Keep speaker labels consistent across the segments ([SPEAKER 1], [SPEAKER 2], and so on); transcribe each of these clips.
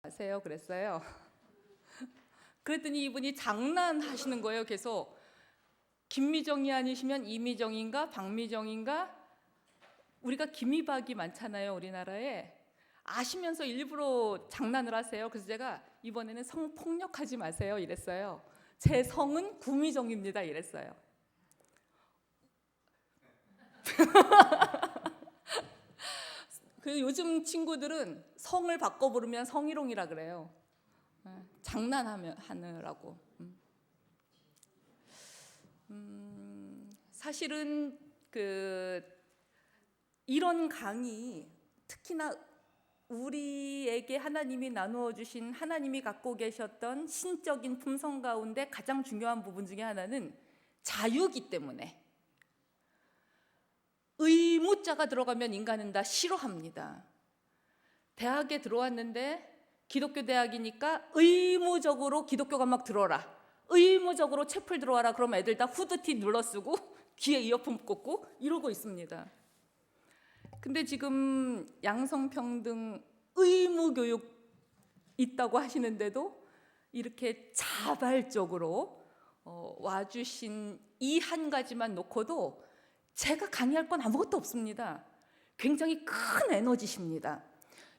[SPEAKER 1] 하세요 그랬어요. 그랬더니 이분이 장난하시는 거예요. 계속 김미정이 아니시면 이미정인가 박미정인가, 우리가 김이박이 많잖아요 우리나라에. 아시면서 일부러 장난을 하세요. 그래서 제가 이번에는 성폭력하지 마세요 이랬어요. 제 성은 구미정입니다 이랬어요. 그 요즘 친구들은 성을 바꿔 부르면 성희롱이라 그래요. 장난하느라고. 사실은 이런 강의, 특히나 우리에게 하나님이 나누어 주신, 하나님이 갖고 계셨던 신적인 품성 가운데 가장 중요한 부분 중에 하나는 자유이기 때문에, 의무자가 들어가면 인간은 다 싫어합니다. 대학에 들어왔는데 기독교 대학이니까 의무적으로 기독교가 막 들어라, 의무적으로 채플 들어와라. 그럼 애들 다 후드티 눌러쓰고 귀에 이어폰 꽂고 이러고 있습니다. 근데 지금 양성평등 의무교육 있다고 하시는데도 이렇게 자발적으로 와주신 이 한 가지만 놓고도 제가 강의할 건 아무것도 없습니다. 굉장히 큰 에너지십니다.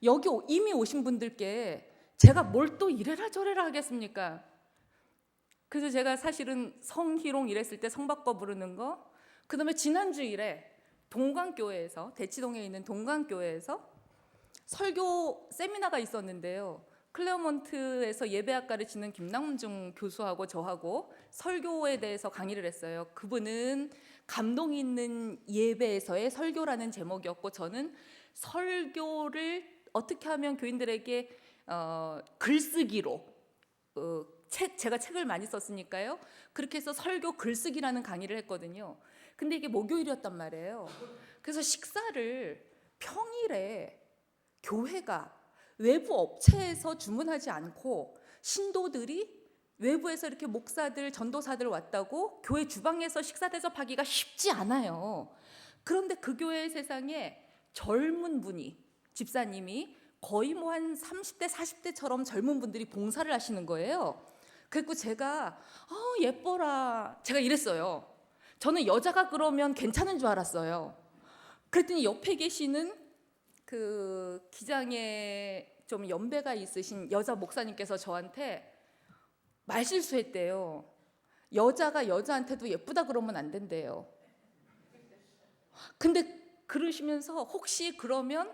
[SPEAKER 1] 여기 이미 오신 분들께 제가 뭘 또 이래라 저래라 하겠습니까? 그래서 제가 사실은 성희롱 이랬을 때 성 바꿔 부르는 거, 그 다음에 지난주일에 동광교회에서, 대치동에 있는 동광교회에서 설교 세미나가 있었는데요. 클레어몬트에서 예배학 가르치는 김남중 교수하고 저하고 설교에 대해서 강의를 했어요. 그분은 감동 있는 예배에서의 설교라는 제목이었고, 저는 설교를 어떻게 하면 교인들에게 글쓰기로, 제가 책을 많이 썼으니까요. 그렇게 해서 설교 글쓰기라는 강의를 했거든요. 근데 이게 목요일이었단 말이에요. 그래서 식사를 평일에 교회가 외부 업체에서 주문하지 않고 신도들이 외부에서 이렇게 목사들, 전도사들 왔다고 교회 주방에서 식사 대접하기가 쉽지 않아요. 그런데 그 교회 세상에 젊은 분이, 집사님이 거의 뭐 한 30대, 40대처럼 젊은 분들이 봉사를 하시는 거예요. 그래서 제가 예뻐라, 제가 이랬어요. 저는 여자가 그러면 괜찮은 줄 알았어요. 그랬더니 옆에 계시는 그 기장에 좀 연배가 있으신 여자 목사님께서 저한테 말실수했대요. 여자가 여자한테도 예쁘다 그러면 안 된대요. 근데 그러시면서 혹시 그러면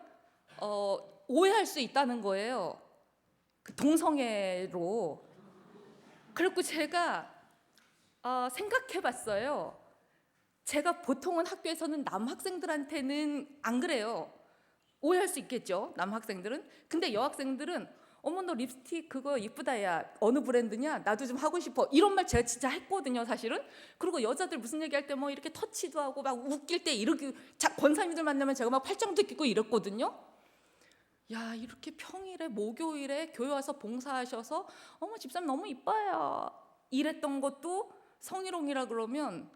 [SPEAKER 1] 오해할 수 있다는 거예요. 그 동성애로. 그래서 제가 생각해봤어요. 제가 보통은 학교에서는 남학생들한테는 안 그래요. 오해할 수 있겠죠, 남학생들은. 근데 여학생들은 어머 너 립스틱 그거 이쁘다, 야 어느 브랜드냐, 나도 좀 하고 싶어, 이런 말 제가 진짜 했거든요 사실은. 그리고 여자들 무슨 얘기할 때 뭐 이렇게 터치도 하고 막 웃길 때 이렇게 권사님들 만나면 제가 막 팔짱도 끼고 이랬거든요. 야, 이렇게 평일에 목요일에 교회 와서 봉사하셔서 어머 집사님 너무 이뻐요 이랬던 것도 성희롱이라 그러면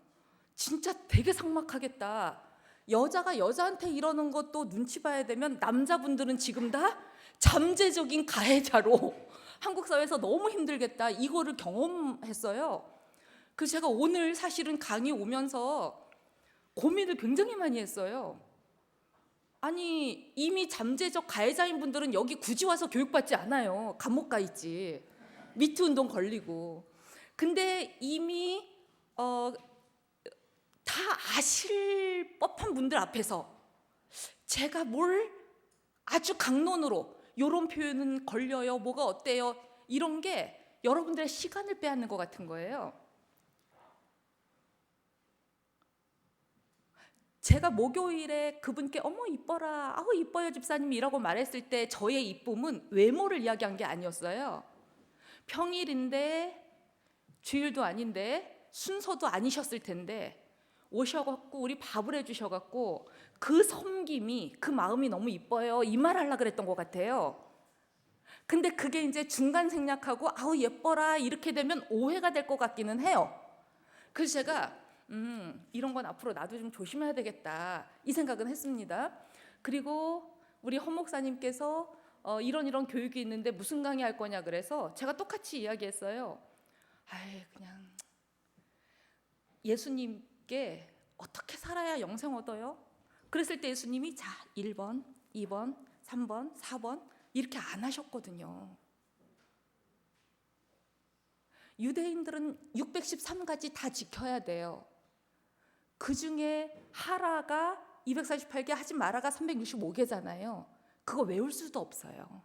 [SPEAKER 1] 진짜 되게 삭막하겠다. 여자가 여자한테 이러는 것도 눈치 봐야 되면 남자분들은 지금 다 잠재적인 가해자로 한국 사회에서 너무 힘들겠다, 이거를 경험했어요. 그래서 제가 오늘 사실은 강의 오면서 고민을 굉장히 많이 했어요. 아니 이미 잠재적 가해자인 분들은 여기 굳이 와서 교육받지 않아요. 감옥 가 있지, 미투 운동 걸리고. 근데 이미 다 아실 법한 분들 앞에서 제가 뭘 아주 강론으로 이런 표현은 걸려요, 뭐가 어때요, 이런 게 여러분들의 시간을 빼앗는 것 같은 거예요. 제가 목요일에 그분께 어머 이뻐라, 아우 이뻐요 집사님이라고 말했을 때 저의 이쁨은 외모를 이야기한 게 아니었어요. 평일인데, 주일도 아닌데, 순서도 아니셨을 텐데 오셔갖고 우리 밥을 해주셔갖고 그 섬김이, 그 마음이 너무 이뻐요, 이 말 하려고 그랬던 것 같아요. 근데 그게 이제 중간 생략하고 아우 예뻐라 이렇게 되면 오해가 될 것 같기는 해요. 그래서 제가 이런 건 앞으로 나도 좀 조심해야 되겠다, 이 생각은 했습니다. 그리고 우리 헌 목사님께서 이런 교육이 있는데 무슨 강의 할 거냐 그래서 제가 똑같이 이야기했어요. 그냥 예수님께 어떻게 살아야 영생 얻어요? 그랬을 때 예수님이 자 1번, 2번, 3번, 4번 이렇게 안 하셨거든요. 유대인들은 613가지 다 지켜야 돼요. 그 중에 하라가 248개 하지 마라가 365개잖아요. 그거 외울 수도 없어요.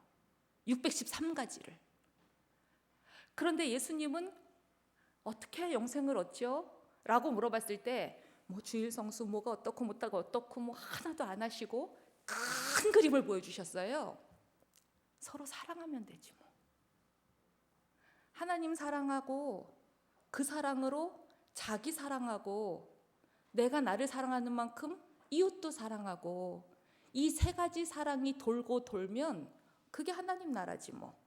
[SPEAKER 1] 613가지를. 그런데 예수님은 어떻게 해야 영생을 얻죠? 라고 물어봤을 때 뭐 주일 성수 뭐가 어떻고 못하고 어떻고 뭐 하나도 안 하시고 큰 그림을 보여주셨어요. 서로 사랑하면 되지 뭐. 하나님 사랑하고 그 사랑으로 자기 사랑하고 내가 나를 사랑하는 만큼 이웃도 사랑하고 이 세 가지 사랑이 돌고 돌면 그게 하나님 나라지 뭐.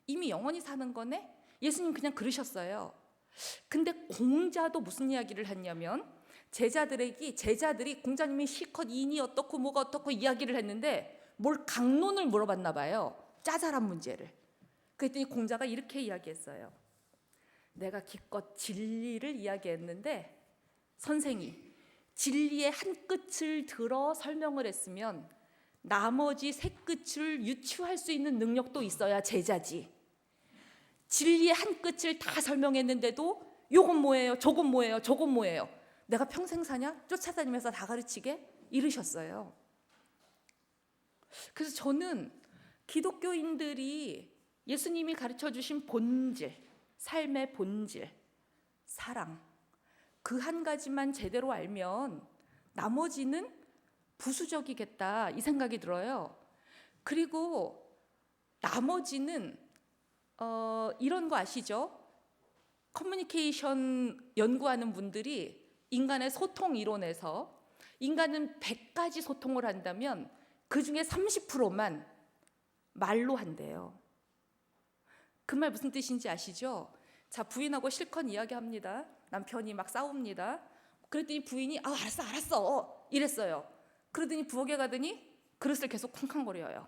[SPEAKER 1] 이미 영원히 사는 거네? 예수님 그냥 그러셨어요. 근데 공자도 무슨 이야기를 했냐면 제자들이 공자님이 실컷 인이 어떻고 뭐가 어떻고 이야기를 했는데 뭘 강론을 물어봤나 봐요. 짜잘한 문제를. 그랬더니 공자가 이렇게 이야기했어요. 내가 기껏 진리를 이야기했는데 선생이 진리의 한 끝을 들어 설명을 했으면 나머지 세 끝을 유추할 수 있는 능력도 있어야 제자지. 진리의 한 끝을 다 설명했는데도 요건 뭐예요? 저건 뭐예요? 저건 뭐예요? 내가 평생 사냐? 쫓아다니면서 다 가르치게? 이러셨어요. 그래서 저는 기독교인들이 예수님이 가르쳐주신 본질, 삶의 본질, 사랑 그 한 가지만 제대로 알면 나머지는 부수적이겠다 이 생각이 들어요. 그리고 나머지는 이런 거 아시죠? 커뮤니케이션 연구하는 분들이 인간의 소통 이론에서 인간은 100가지 소통을 한다면 그 중에 30%만 말로 한대요. 그 말 무슨 뜻인지 아시죠? 자, 부인하고 실컷 이야기합니다. 남편이 막 싸웁니다. 그랬더니 부인이 알았어 이랬어요. 그러더니 부엌에 가더니 그릇을 계속 쿵쾅거려요.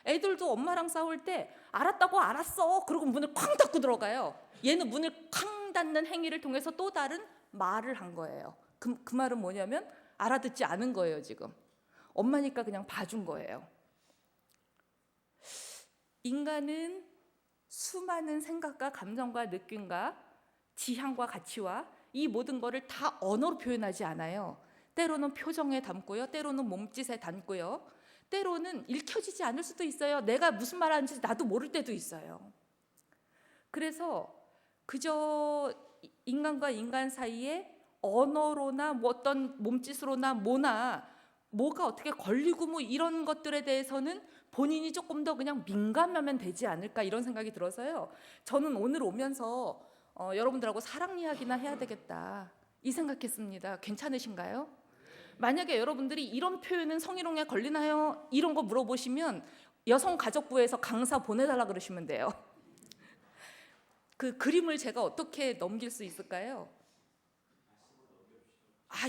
[SPEAKER 1] 애들도 엄마랑 싸울 때 알았어 그러고 문을 쾅 닫고 들어가요. 얘는 문을 쾅 닫는 행위를 통해서 또 다른 말을 한 거예요. 그 말은 뭐냐면 알아듣지 않은 거예요. 지금 엄마니까 그냥 봐준 거예요. 인간은 수많은 생각과 감정과 느낌과 지향과 가치와 이 모든 거를 다 언어로 표현하지 않아요. 때로는 표정에 담고요. 때로는 몸짓에 담고요. 때로는 읽혀지지 않을 수도 있어요. 내가 무슨 말 하는지 나도 모를 때도 있어요. 그래서 그저 인간과 인간 사이에 언어로나 뭐 어떤 몸짓으로나 뭐가 어떻게 걸리고 뭐 이런 것들에 대해서는 본인이 조금 더 그냥 민감하면 되지 않을까 이런 생각이 들어서요. 저는 오늘 오면서 여러분들하고 사랑 이야기나 해야 되겠다 이 생각했습니다. 괜찮으신가요? 만약에 여러분들이 이런 표현은 성희롱에 걸리나요? 이런 거 물어보시면 여성가족부에서 강사 보내달라 그러시면 돼요. 그 그림을 제가 어떻게 넘길 수 있을까요?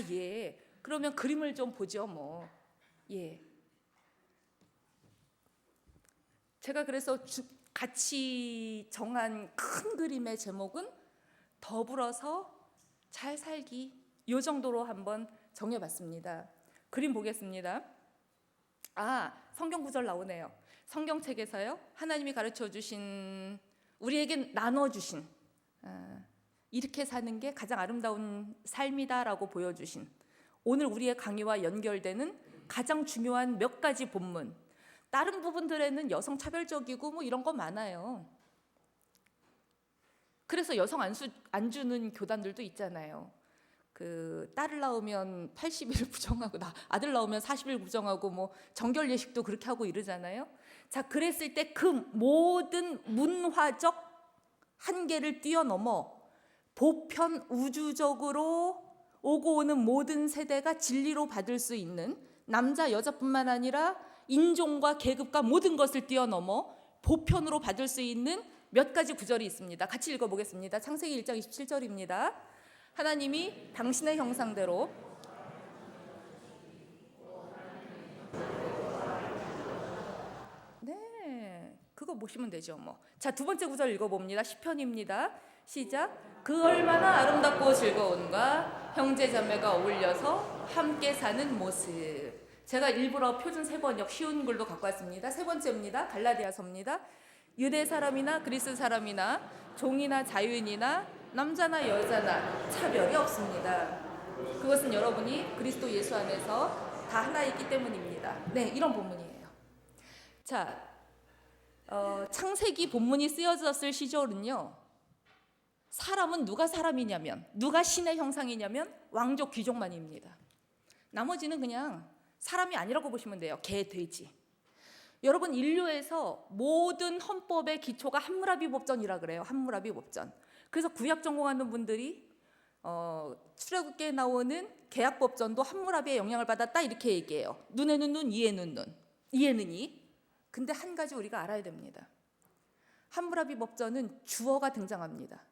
[SPEAKER 1] 예. 그러면 그림을 좀 보죠, 뭐. 예. 제가 그래서 같이 정한 큰 그림의 제목은 더불어서 잘 살기 요 정도로 한번 정해봤습니다. 그림 보겠습니다. 성경 구절 나오네요. 성경책에서요. 하나님이 가르쳐주신 우리에게 나눠주신 이렇게 사는 게 가장 아름다운 삶이다라고 보여주신 오늘 우리의 강의와 연결되는 가장 중요한 몇 가지 본문. 다른 부분들에는 여성 차별적이고 뭐 이런 거 많아요. 그래서 여성 안 주는 교단들도 있잖아요. 그 딸을 낳으면 80일 부정하고 아들 낳으면 40일 부정하고 뭐 정결 예식도 그렇게 하고 이러잖아요. 자, 그랬을 때 그 모든 문화적 한계를 뛰어넘어 보편 우주적으로 오고 오는 모든 세대가 진리로 받을 수 있는 남자 여자뿐만 아니라 인종과 계급과 모든 것을 뛰어넘어 보편으로 받을 수 있는 몇 가지 구절이 있습니다. 같이 읽어보겠습니다. 창세기 1장 27절입니다. 하나님이 당신의 형상대로 그거 보시면 되죠 뭐. 자, 두 번째 구절 읽어봅니다. 시편입니다. 시작. 그 얼마나 아름답고 즐거운가, 형제 자매가 어울려서 함께 사는 모습. 제가 일부러 표준 세번역 쉬운 글도 갖고 왔습니다. 세 번째입니다. 갈라디아서입니다. 유대 사람이나 그리스 사람이나 종이나 자유인이나 남자나 여자나 차별이 없습니다. 그것은 여러분이 그리스도 예수 안에서 다 하나이기 때문입니다. 네, 이런 본문이에요. 자, 창세기 본문이 쓰여졌을 시절은요, 사람은 누가 사람이냐면, 누가 신의 형상이냐면 왕족 귀족만입니다. 나머지는 그냥 사람이 아니라고 보시면 돼요. 개, 돼지. 여러분, 인류에서 모든 헌법의 기초가 함무라비 법전이라 그래요. 함무라비 법전. 그래서 구약 전공하는 분들이 출애굽기에 나오는 계약 법전도 함무라비의 영향을 받았다 이렇게 얘기해요. 눈에는 눈, 이에는 눈, 이에는 이. 근데 한 가지 우리가 알아야 됩니다. 함무라비 법전은 주어가 등장합니다.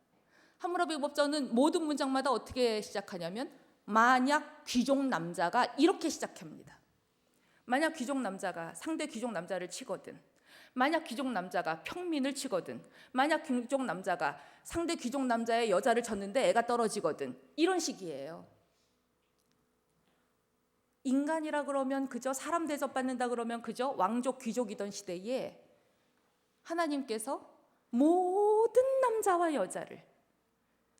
[SPEAKER 1] 함무라비 법전은 모든 문장마다 어떻게 시작하냐면 만약 귀족 남자가 이렇게 시작합니다. 만약 귀족 남자가 상대 귀족 남자를 치거든, 만약 귀족 남자가 평민을 치거든, 만약 귀족 남자가 상대 귀족 남자의 여자를 쳤는데 애가 떨어지거든, 이런 식이에요. 인간이라 그러면 그저 사람 대접받는다 그러면 그저 왕족 귀족이던 시대에 하나님께서 모든 남자와 여자를,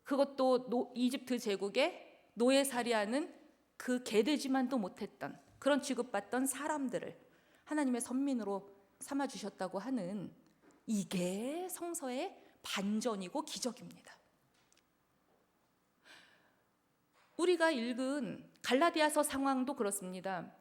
[SPEAKER 1] 그것도 이집트 제국에 노예살이하는 그 개돼지만도 못했던 그런 취급받던 사람들을 하나님의 선민으로 삼아주셨다고 하는, 이게 성서의 반전이고 기적입니다. 우리가 읽은 갈라디아서 상황도 그렇습니다.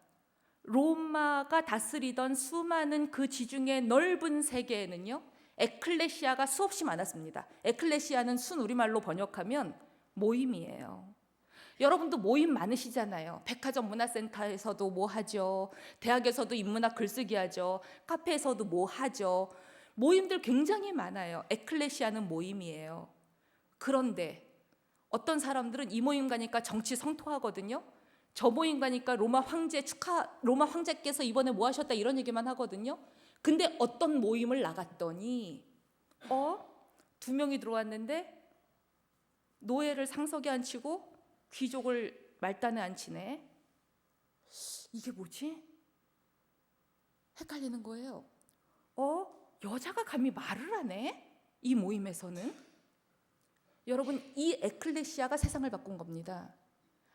[SPEAKER 1] 로마가 다스리던 수많은 그 지중해 넓은 세계에는요, 에클레시아가 수없이 많았습니다. 에클레시아는 순우리말로 번역하면 모임이에요. 여러분도 모임 많으시잖아요. 백화점 문화센터에서도 뭐 하죠, 대학에서도 인문학 글쓰기 하죠, 카페에서도 뭐 하죠. 모임들 굉장히 많아요. 에클레시아는 모임이에요. 그런데 어떤 사람들은 이 모임 가니까 정치 성토하거든요. 저 모임 가니까 로마 황제께서 이번에 뭐 하셨다 이런 얘기만 하거든요. 근데 어떤 모임을 나갔더니 2명이 들어왔는데 노예를 상석에 앉히고 귀족을 말단에 앉히네. 이게 뭐지? 헷갈리는 거예요. 여자가 감히 말을 하네? 이 모임에서는. 여러분, 이 에클레시아가 세상을 바꾼 겁니다.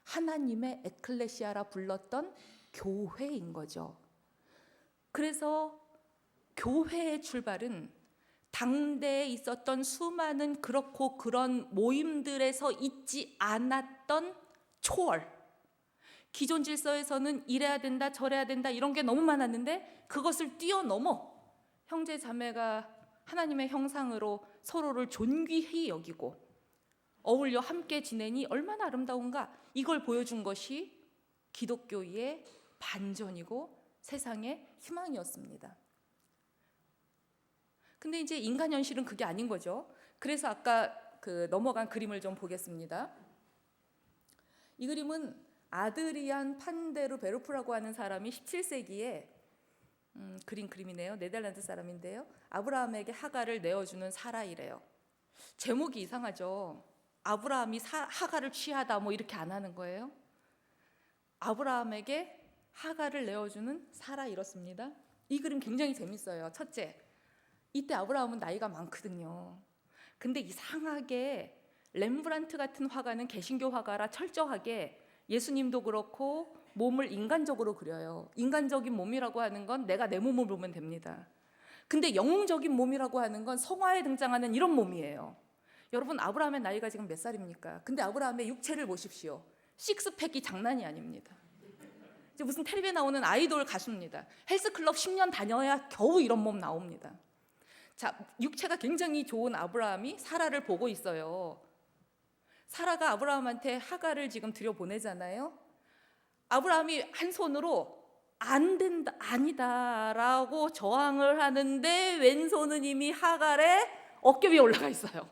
[SPEAKER 1] 하나님의 에클레시아라 불렀던 교회인 거죠. 그래서 교회의 출발은 당대에 있었던 수많은 그렇고 그런 모임들에서 있지 않았던 초월, 기존 질서에서는 이래야 된다 저래야 된다 이런 게 너무 많았는데 그것을 뛰어넘어 형제 자매가 하나님의 형상으로 서로를 존귀히 여기고 어울려 함께 지내니 얼마나 아름다운가, 이걸 보여준 것이 기독교의 반전이고 세상의 희망이었습니다. 근데 이제 인간 현실은 그게 아닌 거죠. 그래서 아까 넘어간 그림을 좀 보겠습니다. 이 그림은 아드리안 판데르 베르프라고 하는 사람이 17세기에 그린 그림이네요. 네덜란드 사람인데요. 아브라함에게 하가를 내어주는 사라이래요. 제목이 이상하죠. 아브라함이 하가를 취하다 뭐 이렇게 안 하는 거예요. 아브라함에게 하가를 내어주는 사라, 이렇습니다. 이 그림 굉장히 재밌어요. 첫째, 이때 아브라함은 나이가 많거든요. 근데 이상하게 렘브란트 같은 화가는 개신교 화가라 철저하게 예수님도 그렇고 몸을 인간적으로 그려요. 인간적인 몸이라고 하는 건 내가 내 몸을 보면 됩니다. 근데 영웅적인 몸이라고 하는 건 성화에 등장하는 이런 몸이에요. 여러분, 아브라함의 나이가 지금 몇 살입니까? 근데 아브라함의 육체를 보십시오. 식스팩이 장난이 아닙니다. 이제 무슨 텔레비에 나오는 아이돌 가수입니다. 헬스클럽 10년 다녀야 겨우 이런 몸 나옵니다. 자, 육체가 굉장히 좋은 아브라함이 사라를 보고 있어요. 사라가 아브라함한테 하가를 지금 들여보내잖아요. 아브라함이 한 손으로 안 된다, 아니다라고 저항을 하는데 왼손은 이미 하갈의 어깨 위에 올라가 있어요.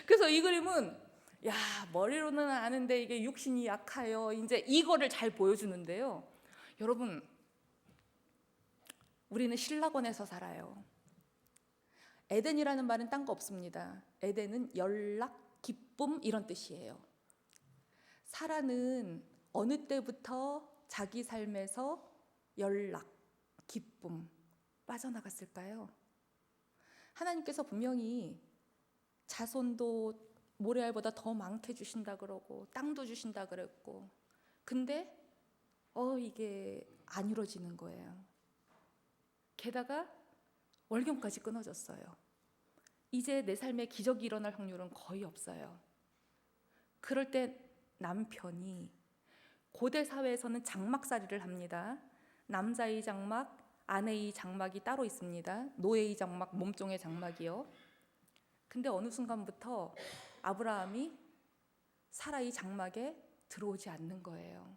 [SPEAKER 1] 그래서 이 그림은 머리로는 아는데 이게 육신이 약하여, 이제 이거를 잘 보여주는데요. 여러분, 우리는 신라권에서 살아요. 에덴이라는 말은 딴 거 없습니다. 에덴은 연락, 기쁨 이런 뜻이에요. 사라는 어느 때부터 자기 삶에서 연락, 기쁨 빠져나갔을까요? 하나님께서 분명히 자손도 모래알보다 더 많게 주신다 그러고 땅도 주신다 그랬고, 근데 이게 안 이루어지는 거예요. 게다가 월경까지 끊어졌어요. 이제 내 삶에 기적이 일어날 확률은 거의 없어요. 그럴 때 남편이, 고대 사회에서는 장막살이를 합니다. 남자의 장막, 아내의 장막이 따로 있습니다. 노예의 장막, 몸종의 장막이요. 근데 어느 순간부터 아브라함이 사라의 장막에 들어오지 않는 거예요.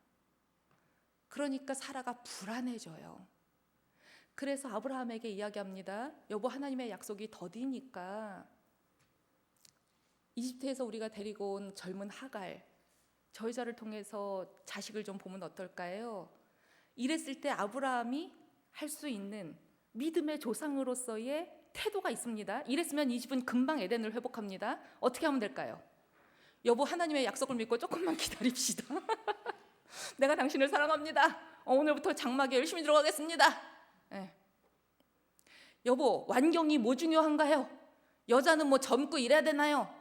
[SPEAKER 1] 그러니까 사라가 불안해져요. 그래서 아브라함에게 이야기합니다. 여보, 하나님의 약속이 더디니까 이집트에서 우리가 데리고 온 젊은 하갈, 저 여자를 통해서 자식을 좀 보면 어떨까요? 이랬을 때 아브라함이 할 수 있는 믿음의 조상으로서의 태도가 있습니다. 이랬으면 이 집은 금방 에덴을 회복합니다. 어떻게 하면 될까요? 여보, 하나님의 약속을 믿고 조금만 기다립시다. 내가 당신을 사랑합니다. 오늘부터 장막에 열심히 들어가겠습니다. 네. 여보, 완경이 뭐 중요한가요? 여자는 뭐 젊고 이래야 되나요?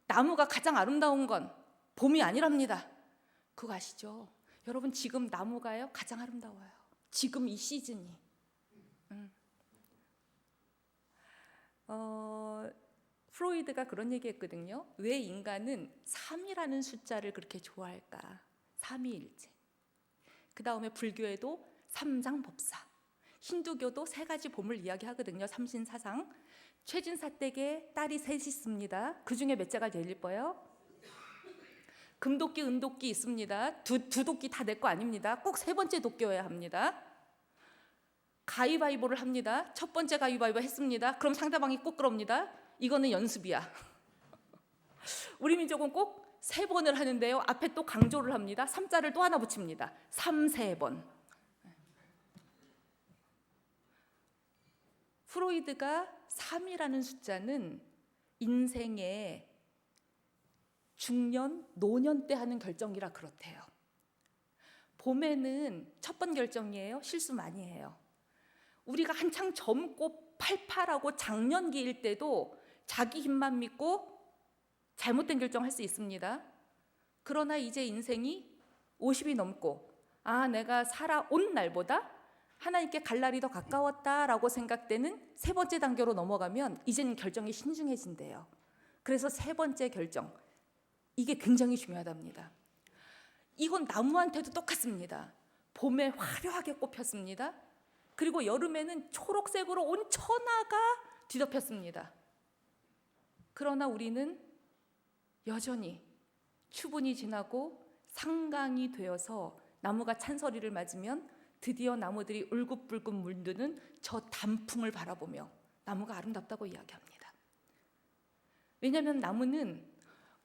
[SPEAKER 1] 나무가 가장 아름다운 건 봄이 아니랍니다. 그거 아시죠? 여러분, 지금 나무가요 가장 아름다워요. 지금 이 시즌이. 프로이드가 그런 얘기했거든요. 왜 인간은 3이라는 숫자를 그렇게 좋아할까? 삼위일체. 그 다음에 불교에도 삼장법사, 힌두교도 3가지 봄을 이야기하거든요. 삼신사상. 최진사댁에 딸이 셋이 있습니다. 그 중에 몇째가 제일 예뻐요? 금도끼, 은도끼 있습니다. 두 도끼 다 내 거 아닙니다. 꼭 3번째 도끼여야 합니다. 가위바위보를 합니다. 첫 번째 가위바위보 했습니다. 그럼 상대방이 꼭 그럽니다. 이거는 연습이야. 우리 민족은 꼭 3번을 하는데요. 앞에 또 강조를 합니다. 3자를 또 하나 붙입니다. 3번. 프로이드가 3이라는 숫자는 인생의 중년, 노년 때 하는 결정이라 그렇대요. 봄에는 첫 번 결정이에요. 실수 많이 해요. 우리가 한창 젊고 팔팔하고 장년기일 때도 자기 힘만 믿고 잘못된 결정할 수 있습니다. 그러나 이제 인생이 50이 넘고 내가 살아온 날보다 하나님께 갈 날이 더 가까웠다라고 생각되는 3번째 단계로 넘어가면 이제는 결정이 신중해진대요. 그래서 3번째 결정, 이게 굉장히 중요하답니다. 이건 나무한테도 똑같습니다. 봄에 화려하게 꽃폈습니다. 그리고 여름에는 초록색으로 온 천하가 뒤덮였습니다. 그러나 우리는 여전히 추분이 지나고 상강이 되어서 나무가 찬서리를 맞으면 드디어 나무들이 울긋불긋 물드는 저 단풍을 바라보며 나무가 아름답다고 이야기합니다. 왜냐하면 나무는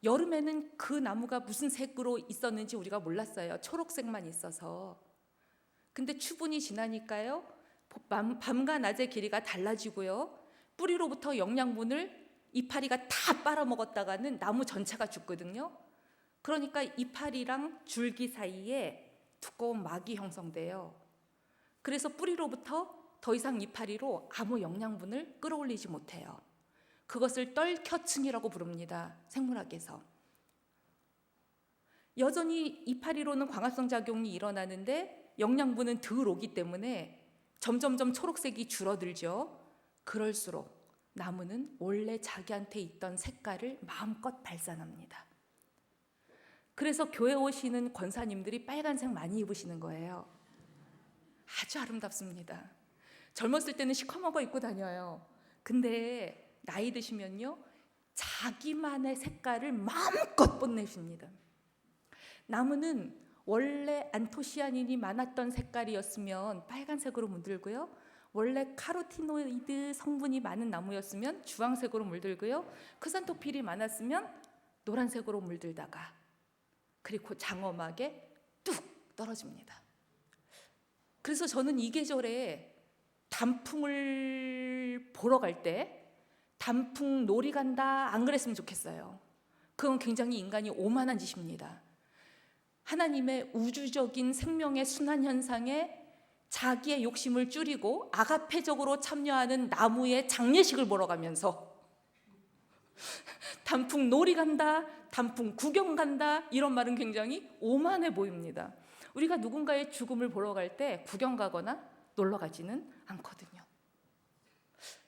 [SPEAKER 1] 여름에는 그 나무가 무슨 색으로 있었는지 우리가 몰랐어요. 초록색만 있어서. 근데 추분이 지나니까요, 밤과 낮의 길이가 달라지고요, 뿌리로부터 영양분을 이파리가 다 빨아먹었다가는 나무 전체가 죽거든요. 그러니까 이파리랑 줄기 사이에 두꺼운 막이 형성돼요. 그래서 뿌리로부터 더 이상 이파리로 아무 영양분을 끌어올리지 못해요. 그것을 떨켜층이라고 부릅니다. 생물학에서. 여전히 이파리로는 광합성 작용이 일어나는데 영양분은 덜 오기 때문에 점점점 초록색이 줄어들죠. 그럴수록 나무는 원래 자기한테 있던 색깔을 마음껏 발산합니다. 그래서 교회 오시는 권사님들이 빨간색 많이 입으시는 거예요. 아주 아름답습니다. 젊었을 때는 시커먼 거 입고 다녀요. 근데 나이 드시면요, 자기만의 색깔을 마음껏 뽐내십니다. 나무는 원래 안토시아닌이 많았던 색깔이었으면 빨간색으로 물들고요, 원래 카로티노이드 성분이 많은 나무였으면 주황색으로 물들고요, 크산토필이 많았으면 노란색으로 물들다가 그리고 장엄하게 뚝 떨어집니다. 그래서 저는 이 계절에 단풍을 보러 갈 때 단풍 놀이 간다 안 그랬으면 좋겠어요. 그건 굉장히 인간이 오만한 짓입니다. 하나님의 우주적인 생명의 순환 현상에 자기의 욕심을 줄이고 아가페적으로 참여하는 나무의 장례식을 보러 가면서 단풍 놀이 간다, 단풍 구경 간다, 이런 말은 굉장히 오만해 보입니다. 우리가 누군가의 죽음을 보러 갈 때 구경 가거나 놀러 가지는 않거든요.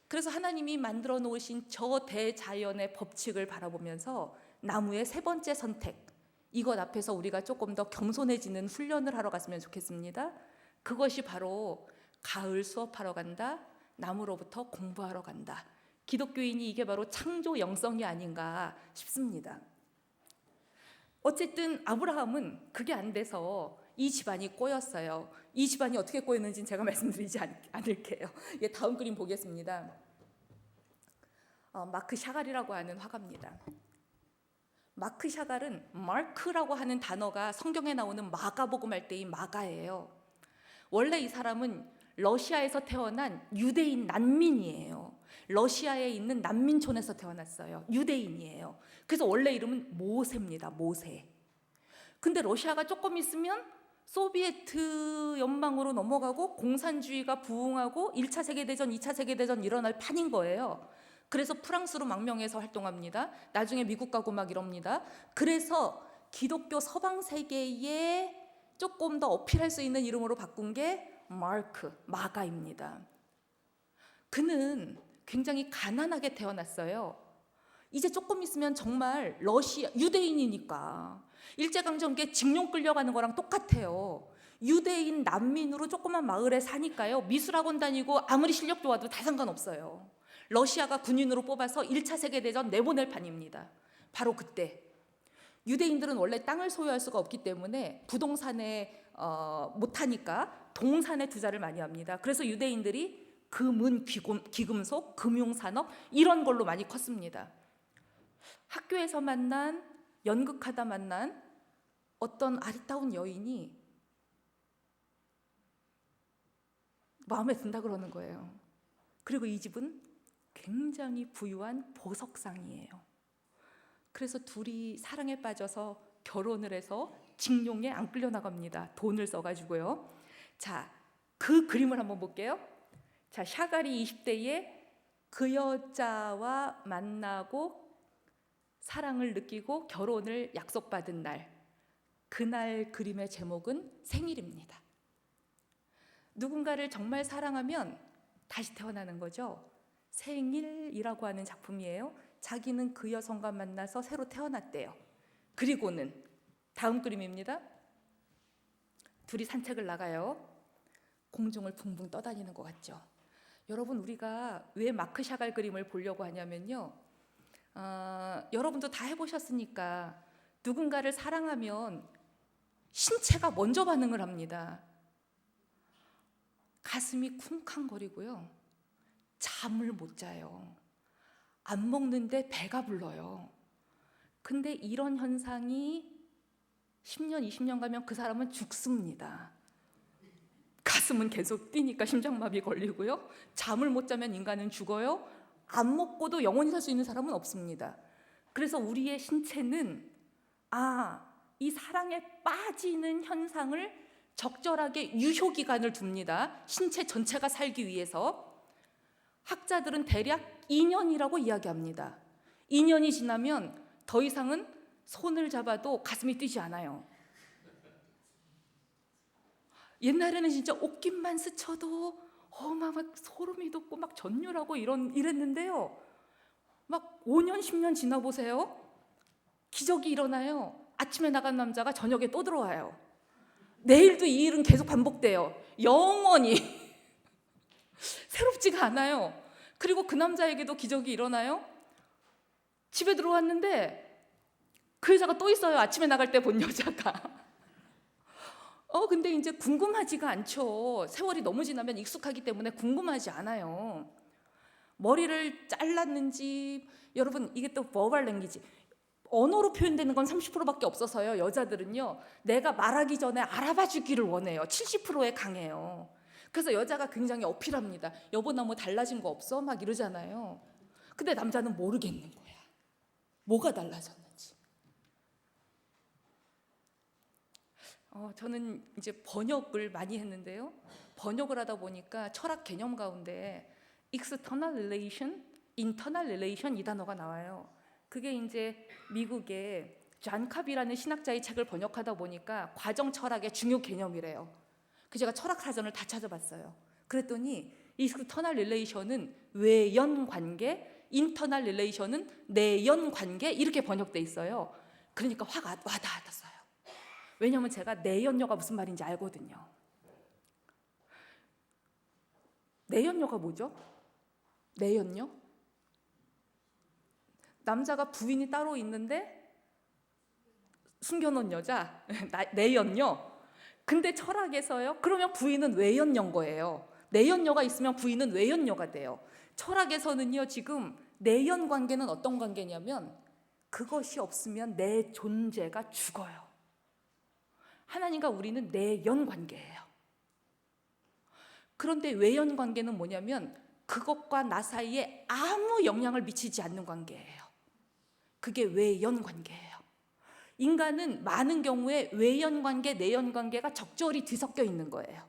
[SPEAKER 1] 그래서 하나님이 만들어 놓으신 저 대자연의 법칙을 바라보면서 나무의 세 번째 선택, 이것 앞에서 우리가 조금 더 겸손해지는 훈련을 하러 갔으면 좋겠습니다. 그것이 바로 가을 수업하러 간다, 나무로부터 공부하러 간다. 기독교인이 이게 바로 창조 영성이 아닌가 싶습니다. 어쨌든 아브라함은 그게 안 돼서 이 집안이 꼬였어요. 이 집안이 어떻게 꼬였는지는 제가 말씀드리지 않을게요. 예, 다음 그림 보겠습니다. 마크 샤갈이라고 하는 화가입니다. 마크 샤갈은 마크라고 하는 단어가 성경에 나오는 마가복음 할 때의 마가예요. 원래 이 사람은 러시아에서 태어난 유대인 난민이에요. 러시아에 있는 난민촌에서 태어났어요. 유대인이에요. 그래서 원래 이름은 모세입니다. 모세. 근데 러시아가 조금 있으면 소비에트 연방으로 넘어가고 공산주의가 부흥하고 1차 세계대전, 2차 세계대전 일어날 판인 거예요. 그래서 프랑스로 망명해서 활동합니다. 나중에 미국 가고 막 이럽니다. 그래서 기독교 서방 세계에 조금 더 어필할 수 있는 이름으로 바꾼 게 마크, 마가입니다. 그는 굉장히 가난하게 태어났어요. 이제 조금 있으면 정말 러시아, 유대인이니까 일제강점기에 징용 끌려가는 거랑 똑같아요. 유대인 난민으로 조그만 마을에 사니까요. 미술학원 다니고 아무리 실력 좋아도 다 상관없어요. 러시아가 군인으로 뽑아서 1차 세계대전 내보낼 판입니다. 바로 그때 유대인들은 원래 땅을 소유할 수가 없기 때문에 부동산에 못하니까 동산에 투자를 많이 합니다. 그래서 유대인들이 금은, 기금속, 금융산업 이런 걸로 많이 컸습니다. 학교에서 만난, 연극하다 만난 어떤 아리따운 여인이 마음에 든다 그러는 거예요. 그리고 이 집은 굉장히 부유한 보석상이에요. 그래서 둘이 사랑에 빠져서 결혼을 해서 징용에 안 끌려나갑니다. 돈을 써가지고요. 자, 그 그림을 한번 볼게요. 자, 샤갈이 20대에 그 여자와 만나고 사랑을 느끼고 결혼을 약속받은 날, 그날 그림의 제목은 생일입니다. 누군가를 정말 사랑하면 다시 태어나는 거죠. 생일이라고 하는 작품이에요. 자기는 그 여성과 만나서 새로 태어났대요. 그리고는 다음 그림입니다. 둘이 산책을 나가요. 공중을 붕붕 떠다니는 것 같죠. 여러분, 우리가 왜 마크 샤갈 그림을 보려고 하냐면요, 여러분도 다 해보셨으니까 누군가를 사랑하면 신체가 먼저 반응을 합니다. 가슴이 쿵쾅거리고요, 잠을 못 자요. 안 먹는데 배가 불러요. 근데 이런 현상이 10년, 20년 가면 그 사람은 죽습니다. 가슴은 계속 뛰니까 심장마비 걸리고요. 잠을 못 자면 인간은 죽어요. 안 먹고도 영원히 살 수 있는 사람은 없습니다. 그래서 우리의 신체는 이 사랑에 빠지는 현상을 적절하게 유효기간을 둡니다. 신체 전체가 살기 위해서. 학자들은 대략 2년이라고 이야기합니다. 2년이 지나면 더 이상은 손을 잡아도 가슴이 뛰지 않아요. 옛날에는 진짜 옷깃만 스쳐도 막 소름이 돋고 막 전율하고 이랬는데요. 막 5년, 10년 지나보세요. 기적이 일어나요. 아침에 나간 남자가 저녁에 또 들어와요. 내일도 이 일은 계속 반복돼요. 영원히. 새롭지가 않아요. 그리고 그 남자에게도 기적이 일어나요. 집에 들어왔는데 그 여자가 또 있어요. 아침에 나갈 때 본 여자가. 근데 이제 궁금하지가 않죠. 세월이 너무 지나면 익숙하기 때문에 궁금하지 않아요. 머리를 잘랐는지, 여러분 이게 또 버벌 랭귀지, 언어로 표현되는 건 30%밖에 없어서요. 여자들은요, 내가 말하기 전에 알아봐 주기를 원해요. 70%에 강해요. 그래서 여자가 굉장히 어필합니다. 여보 나 뭐 달라진 거 없어? 막 이러잖아요. 근데 남자는 모르겠는 거야. 뭐가 달라졌는지. 저는 이제 번역을 많이 했는데요. 번역을 하다 보니까 철학 개념 가운데 external relation, internal relation 이 단어가 나와요. 그게 이제 미국의 존 카비라는 신학자의 책을 번역하다 보니까 과정 철학의 중요 개념이래요. 그 제가 철학 사전을 다 찾아봤어요. 그랬더니 external relation은 외연 관계, internal relation은 내연 관계 이렇게 번역돼 있어요. 그러니까 확 와닿았어요. 왜냐하면 제가 내연녀가 무슨 말인지 알거든요. 내연녀가 뭐죠? 내연녀? 남자가 부인이 따로 있는데 숨겨놓은 여자, 내연녀. 근데 철학에서요? 그러면 부인은 외연녀인 거예요. 내연녀가 있으면 부인은 외연녀가 돼요. 철학에서는요, 지금 내연 관계는 어떤 관계냐면 그것이 없으면 내 존재가 죽어요. 하나님과 우리는 내연 관계예요. 그런데 외연 관계는 뭐냐면 그것과 나 사이에 아무 영향을 미치지 않는 관계예요. 그게 외연 관계예요. 인간은 많은 경우에 외연 관계, 내연 관계가 적절히 뒤섞여 있는 거예요.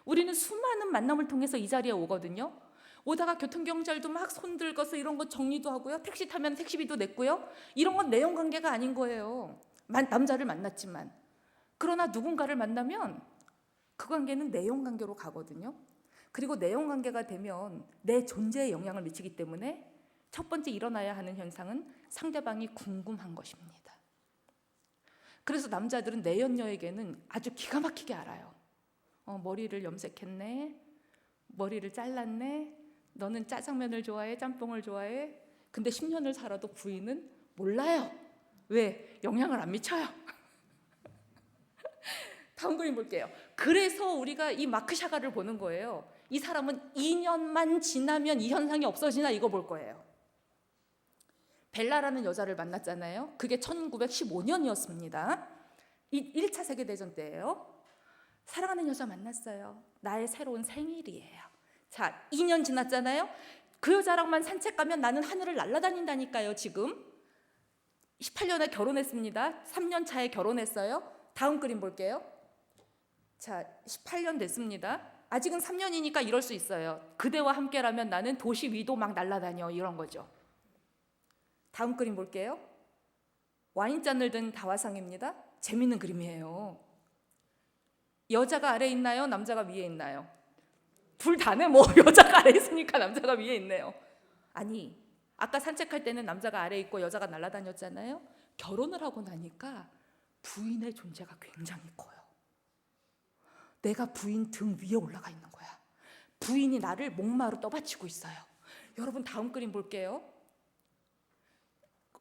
[SPEAKER 1] 우리는 수많은 만남을 통해서 이 자리에 오거든요. 오다가 교통경찰도 막 손들고서 이런 거 정리도 하고요. 택시 타면 택시비도 냈고요. 이런 건 내연 관계가 아닌 거예요. 남자를 만났지만. 그러나 누군가를 만나면 그 관계는 내연 관계로 가거든요. 그리고 내연 관계가 되면 내 존재에 영향을 미치기 때문에 첫 번째 일어나야 하는 현상은 상대방이 궁금한 것입니다. 그래서 남자들은 내연녀에게는 아주 기가 막히게 알아요. 머리를 염색했네, 머리를 잘랐네, 너는 짜장면을 좋아해, 짬뽕을 좋아해. 근데 10년을 살아도 부인은 몰라요. 왜? 영향을 안 미쳐요. 다음 그림 볼게요. 그래서 우리가 이 마크 샤가를 보는 거예요. 이 사람은 2년만 지나면 이 현상이 없어지나 이거 볼 거예요. 벨라라는 여자를 만났잖아요. 그게 1915년이었습니다. 1차 세계대전 때예요. 사랑하는 여자 만났어요. 나의 새로운 생일이에요. 자, 2년 지났잖아요. 그 여자랑만 산책 가면 나는 하늘을 날아다닌다니까요. 지금 18년에 결혼했습니다. 3년 차에 결혼했어요. 다음 그림 볼게요. 자, 18년 됐습니다. 아직은 3년이니까 이럴 수 있어요. 그대와 함께라면 나는 도시 위도 막 날아다녀 이런 거죠. 다음 그림 볼게요. 와인잔을 든 다화상입니다. 재밌는 그림이에요. 여자가 아래에 있나요? 남자가 위에 있나요? 둘 다네. 뭐 여자가 아래에 있으니까 남자가 위에 있네요. 아니, 아까 산책할 때는 남자가 아래에 있고 여자가 날아다녔잖아요. 결혼을 하고 나니까 부인의 존재가 굉장히 커요. 내가 부인 등 위에 올라가 있는 거야. 부인이 나를 목마로 떠받치고 있어요. 여러분 다음 그림 볼게요.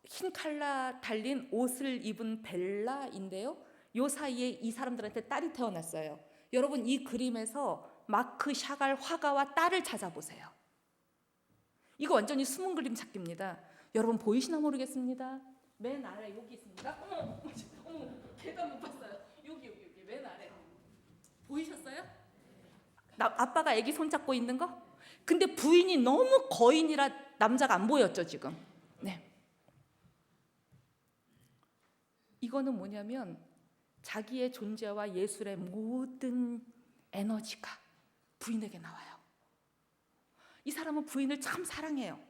[SPEAKER 1] 흰 칼라 달린 옷을 입은 벨라인데요. 요 사이에 이 사람들한테 딸이 태어났어요. 여러분 이 그림에서 마크 샤갈 화가와 딸을 찾아보세요. 이거 완전히 숨은 그림 찾기입니다. 여러분 보이시나 모르겠습니다. 맨 아래 여기 있습니다. 어머, 계단 못 봤어요. 여기 맨 아래 보이셨어요? 아빠가 아기 손잡고 있는 거? 근데 부인이 너무 거인이라 남자가 안 보였죠 지금. 네. 이거는 뭐냐면 자기의 존재와 예술의 모든 에너지가 부인에게 나와요. 이 사람은 부인을 참 사랑해요.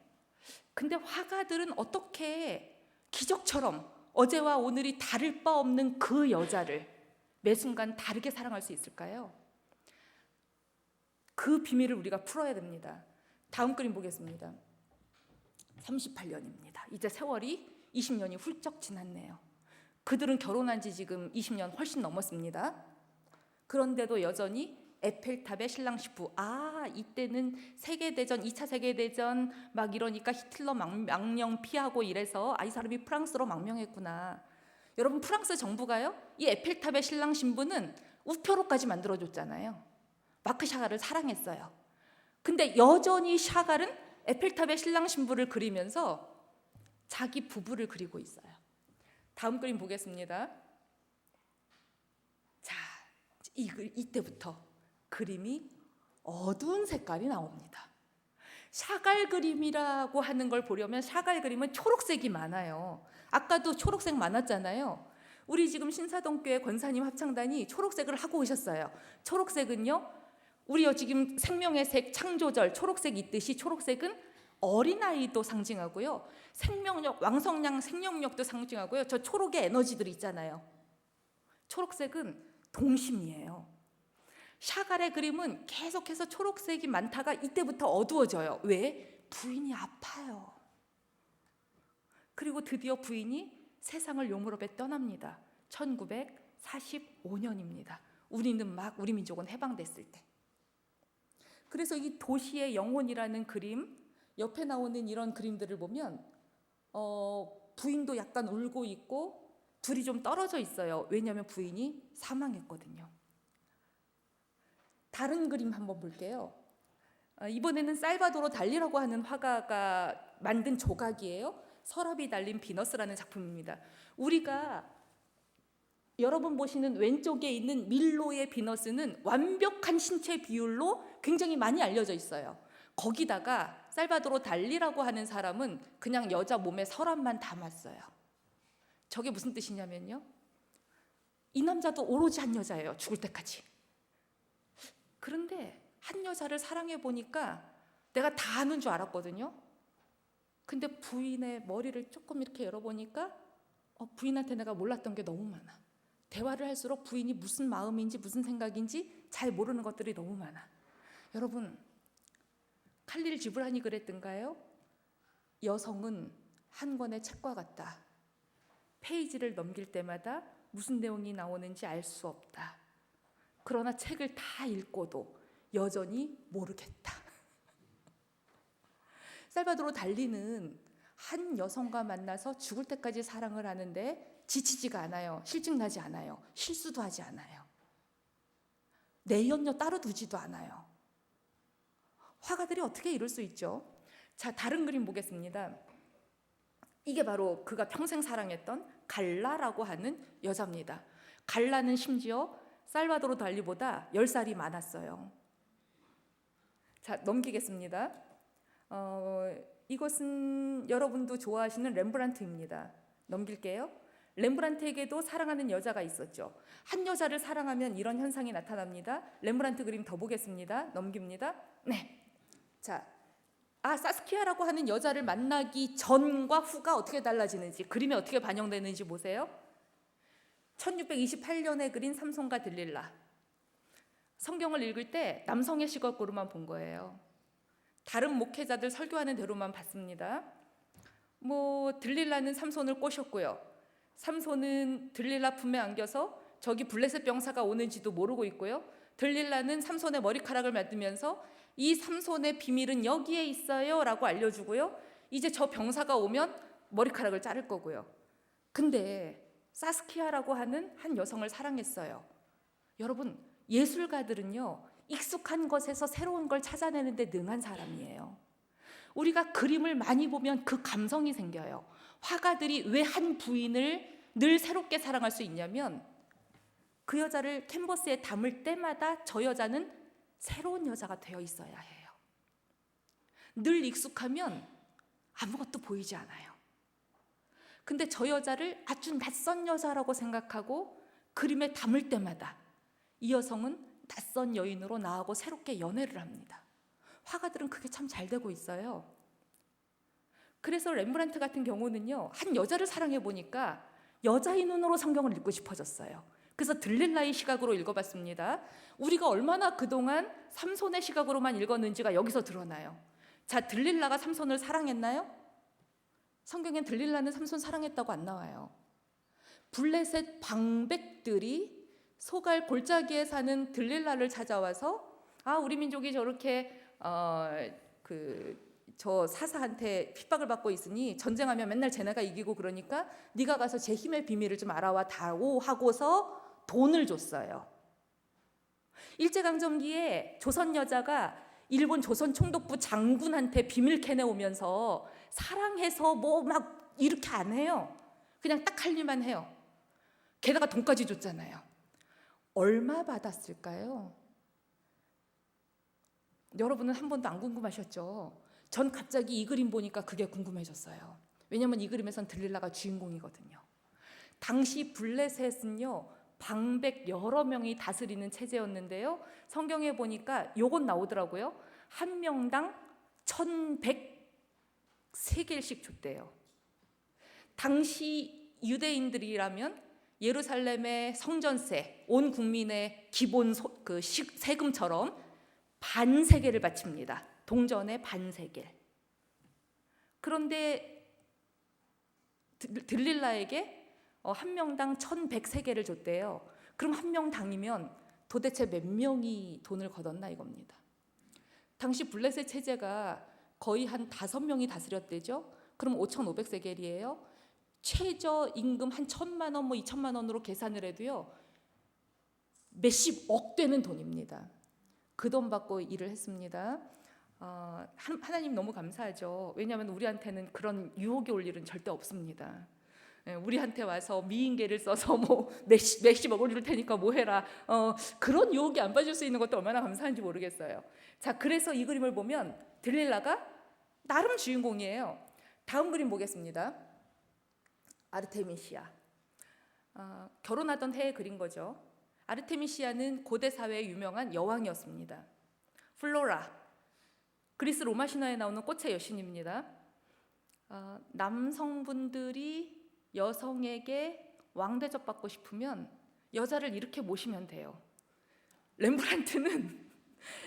[SPEAKER 1] 근데 화가들은 어떻게 기적처럼 어제와 오늘이 다를 바 없는 그 여자를 매 순간 다르게 사랑할 수 있을까요? 그 비밀을 우리가 풀어야 됩니다. 다음 그림 보겠습니다. 38년입니다. 이제 세월이 20년이 훌쩍 지났네요. 그들은 결혼한 지 지금 20년 훨씬 넘었습니다. 그런데도 여전히 에펠탑의 신랑 신부. 이때는 세계대전, 2차 세계대전 막 이러니까 히틀러 망명 피하고 이래서 이 사람이 프랑스로 망명했구나. 여러분 프랑스 정부가요, 이 에펠탑의 신랑 신부는 우표로까지 만들어줬잖아요. 마크 샤갈을 사랑했어요. 근데 여전히 샤갈은 에펠탑의 신랑 신부를 그리면서 자기 부부를 그리고 있어요. 다음 그림 보겠습니다. 자, 이때부터 그림이 어두운 색깔이 나옵니다. 샤갈 그림이라고 하는 걸 보려면 샤갈 그림은 초록색이 많아요. 아까도 초록색 많았잖아요. 우리 지금 신사동교회 권사님 합창단이 초록색을 하고 오셨어요. 초록색은요, 우리 지금 생명의 색, 창조절, 초록색 있듯이 초록색은 어린아이도 상징하고요, 생명력, 왕성량, 생명력도 상징하고요. 저 초록의 에너지들 있잖아요. 초록색은 동심이에요. 샤갈의 그림은 계속해서 초록색이 많다가 이때부터 어두워져요. 왜? 부인이 아파요. 그리고 드디어 부인이 세상을 요무르게 떠납니다. 1945년입니다. 우리는 막, 우리 민족은 해방됐을 때. 그래서 이 도시의 영혼이라는 그림, 옆에 나오는 이런 그림들을 보면 부인도 약간 울고 있고 둘이 좀 떨어져 있어요. 왜냐하면 부인이 사망했거든요. 다른 그림 한번 볼게요. 이번에는 살바도로 달리라고 하는 화가가 만든 조각이에요. 서랍이 달린 비너스라는 작품입니다. 우리가 여러분 보시는 왼쪽에 있는 밀로의 비너스는 완벽한 신체 비율로 굉장히 많이 알려져 있어요. 거기다가 살바도로 달리라고 하는 사람은 그냥 여자 몸에 서랍만 담았어요. 저게 무슨 뜻이냐면요, 이 남자도 오로지 한 여자예요. 죽을 때까지. 그런데 한 여자를 사랑해 보니까 내가 다 아는 줄 알았거든요. 근데 부인의 머리를 조금 이렇게 열어보니까 부인한테 내가 몰랐던 게 너무 많아. 대화를 할수록 부인이 무슨 마음인지 무슨 생각인지 잘 모르는 것들이 너무 많아. 여러분, 칼릴 지브란이 그랬던가요? 여성은 한 권의 책과 같다. 페이지를 넘길 때마다 무슨 내용이 나오는지 알 수 없다. 그러나 책을 다 읽고도 여전히 모르겠다. 살바도로 달리는 한 여성과 만나서 죽을 때까지 사랑을 하는데 지치지가 않아요. 실증나지 않아요. 실수도 하지 않아요. 내연녀 따로 두지도 않아요. 화가들이 어떻게 이럴 수 있죠? 자, 다른 그림 보겠습니다. 이게 바로 그가 평생 사랑했던 갈라라고 하는 여자입니다. 갈라는 심지어 살바도로 달리보다 10살이 많았어요. 자, 넘기겠습니다. 이것은 여러분도 좋아하시는 렘브란트입니다. 넘길게요. 렘브란트에게도 사랑하는 여자가 있었죠. 한 여자를 사랑하면 이런 현상이 나타납니다. 렘브란트 그림 더 보겠습니다. 넘깁니다. 네. 자, 사스키아라고 하는 여자를 만나기 전과 후가 어떻게 달라지는지, 그림에 어떻게 반영되는지 보세요. 1628년에 그린 삼손과 들릴라. 성경을 읽을 때 남성의 시각으로만 본 거예요. 다른 목회자들 설교하는 대로만 봤습니다. 들릴라는 삼손을 꼬셨고요. 삼손은 들릴라 품에 안겨서 저기 블레셋 병사가 오는지도 모르고 있고요. 들릴라는 삼손의 머리카락을 만들면서 이 삼손의 비밀은 여기에 있어요 라고 알려주고요. 이제 저 병사가 오면 머리카락을 자를 거고요. 근데 사스키아라고 하는 한 여성을 사랑했어요. 여러분, 예술가들은요, 익숙한 것에서 새로운 걸 찾아내는데 능한 사람이에요. 우리가 그림을 많이 보면 그 감성이 생겨요. 화가들이 왜 한 부인을 늘 새롭게 사랑할 수 있냐면 그 여자를 캔버스에 담을 때마다 저 여자는 새로운 여자가 되어 있어야 해요. 늘 익숙하면 아무것도 보이지 않아요. 근데 저 여자를 아주 낯선 여자라고 생각하고 그림에 담을 때마다 이 여성은 낯선 여인으로 나하고 새롭게 연애를 합니다. 화가들은 그게 참 잘 되고 있어요. 그래서 렘브란트 같은 경우는요, 한 여자를 사랑해 보니까 여자의 눈으로 성경을 읽고 싶어졌어요. 그래서 들릴라의 시각으로 읽어봤습니다. 우리가 얼마나 그동안 삼손의 시각으로만 읽었는지가 여기서 드러나요. 자, 들릴라가 삼손을 사랑했나요? 성경엔 들릴라는 삼손 사랑했다고 안 나와요. 블레셋 방백들이 소갈 골짜기에 사는 들릴라를 찾아와서 우리 민족이 저렇게 저 사사한테 핍박을 받고 있으니 전쟁하면 맨날 쟤네가 이기고 그러니까 네가 가서 제 힘의 비밀을 좀 알아와 다오 하고서 돈을 줬어요. 일제강점기에 조선 여자가 일본 조선 총독부 장군한테 비밀 캐내오면서 사랑해서 막 이렇게 안 해요. 그냥 딱 할 일만 해요. 게다가 돈까지 줬잖아요. 얼마 받았을까요? 여러분은 한 번도 안 궁금하셨죠? 전 갑자기 이 그림 보니까 그게 궁금해졌어요. 왜냐하면 이 그림에선 들릴라가 주인공이거든요. 당시 블레셋은요, 방백 여러 명이 다스리는 체제였는데요, 성경에 보니까 요건 나오더라고요. 한 명당 1100세겔씩 줬대요. 당시 유대인들이라면 예루살렘의 성전세, 온 국민의 기본 세금처럼 반세겔을 바칩니다. 동전의 반세겔. 그런데 들릴라에게 한 명당 1100세겔을 줬대요. 그럼 한 명당이면 도대체 몇 명이 돈을 걷었나 이겁니다. 당시 블레셋 체제가 거의 한 5명이 다스렸대죠. 그럼 5,500세겔이에요. 최저 임금 한 1,000만 원, 2,000만 원으로 계산을 해도요, 몇십억 되는 돈입니다. 그 돈 받고 일을 했습니다. 하나님 너무 감사하죠. 왜냐하면 우리한테는 그런 유혹이 올 일은 절대 없습니다. 우리한테 와서 미인계를 써서 몇십억을 줄 테니까 뭐 해라, 그런 유혹이 안 받을 수 있는 것도 얼마나 감사한지 모르겠어요. 자, 그래서 이 그림을 보면 들릴라가 나름 주인공이에요. 다음 그림 보겠습니다. 아르테미시아. 결혼하던 해에 그린 거죠. 아르테미시아는 고대 사회의 유명한 여왕이었습니다. 플로라, 그리스 로마 신화에 나오는 꽃의 여신입니다. 남성분들이 여성에게 왕대접 받고 싶으면 여자를 이렇게 모시면 돼요. 렘브란트는